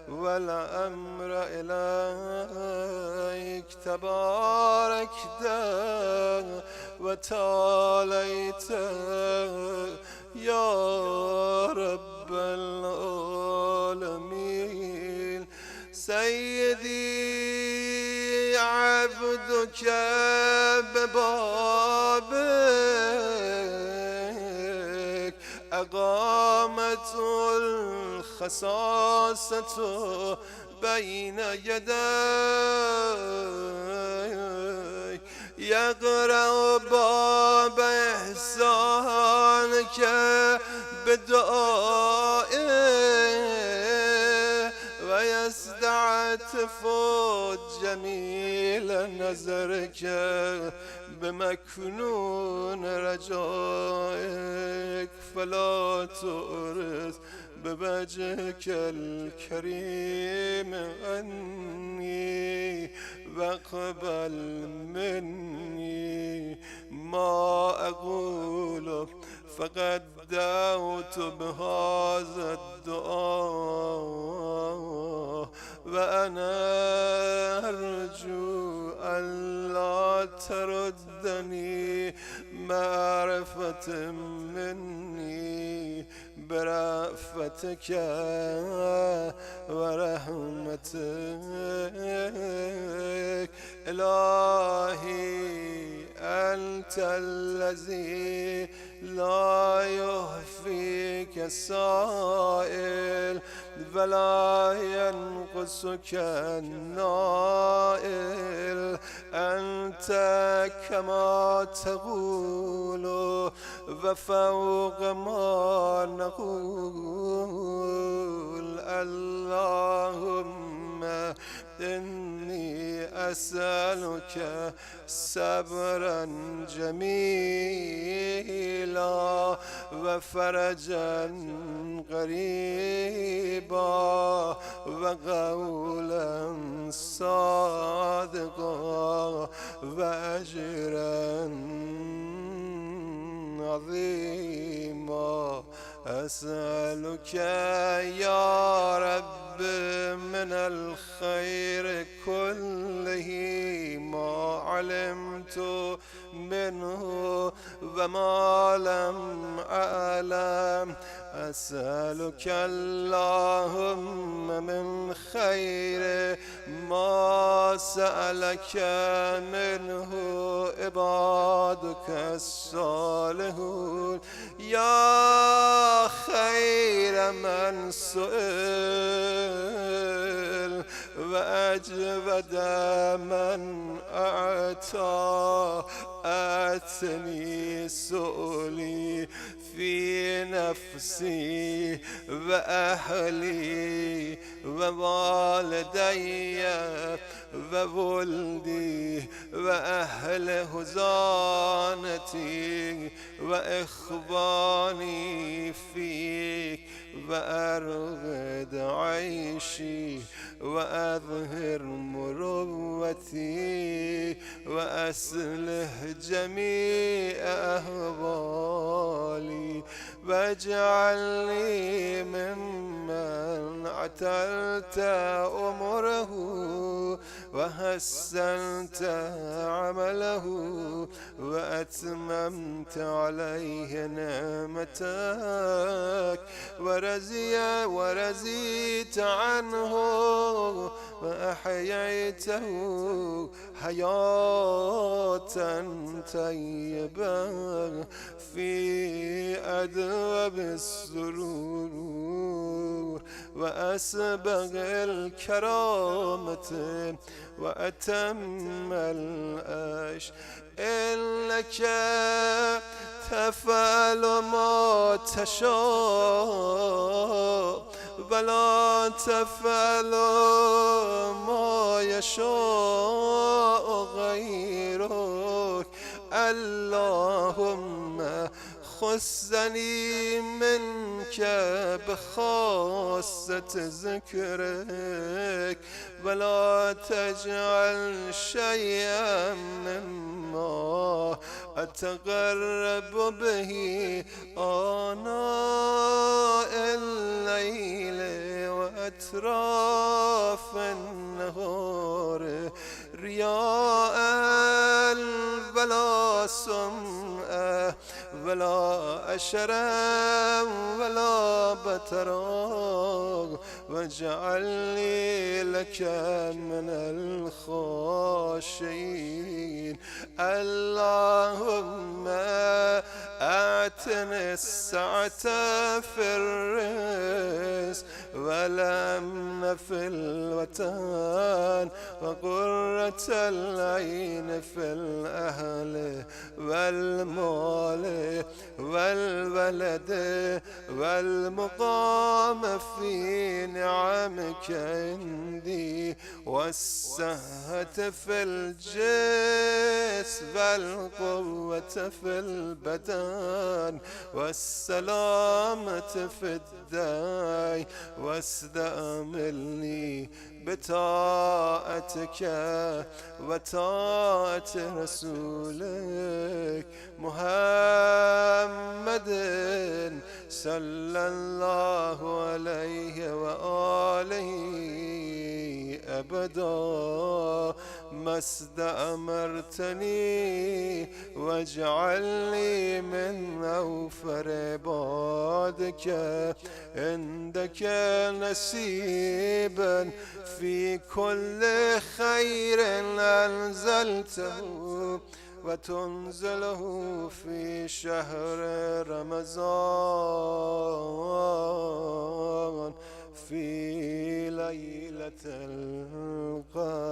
Speaker 2: والأمر إليك تباركت وتعاليت يا رب العالمين سيدي عبدك ببابك أقامت الخصاصة بين يديك يقرأ باب إحسانك بدعائه ويستعطف جميل نظرك بمكنون رجائك فلا تؤرز بوجهك الكريم عني واقبل مني ما أقول فقد دعوت بهذا الدعاء وأنا أرجو ألا تردني معرفة مني برأفتك ورحمتك إلهي أنت الذي لا يهفيك سائل ولا ينقصك النائل أنت كما تقول وفوق ما نقول اللهم إني أسألك صبرا جميلا وفرجا قريبا وقولا صادقا وأجرا عظيما. أسألك يا رب من الخير كله ما علمت منه وما لم أعلم. أسألك اللهم من خير ما سألك منه عبادك الصالحون يا خير من سئل وأجود من أعطى. أتني سؤلي في نفسي وأهلي ووالدي وولدي وأهل هزانتي وإخواني فيك وأرغد عيشي وأظهر مروتي وأصلح جميع أهوالي واجعلني ممن عتلت أمره وحسنت عمله وأتممت عليه نعمتك ورزيت عنه وأحييته حياة طيبة في أدوب السرور وأسبغ الكرامة وأتم العيش. إنك تفعل ما تشاء ولا تفعل ما يشاء غيرك. اللهم خصني منك بخاصة ذكرك ولا تجعل شيئا مما أتقرب به آناء الليل وأطراف النهار رياء ولا سمعة ولا أشرا ولا بترا واجعلني لك من الخاشعين. اللهم أعطني السعة في الرزق والأمن في الوطن وقرة العين في الأهل والمال والولد والمقام في نعمك عندي والصحة في الجسم والقوة في البدن والسلامة في الداء واستعملني بطاعتك وطاعة رسولك محمد صلى الله عليه وآله أبدا ما استأمرتني واجعلني من أوفر عبادك عندك نصيبا في كل خير أنزلته وتنزله في شهر رمضان في ليلة القدر.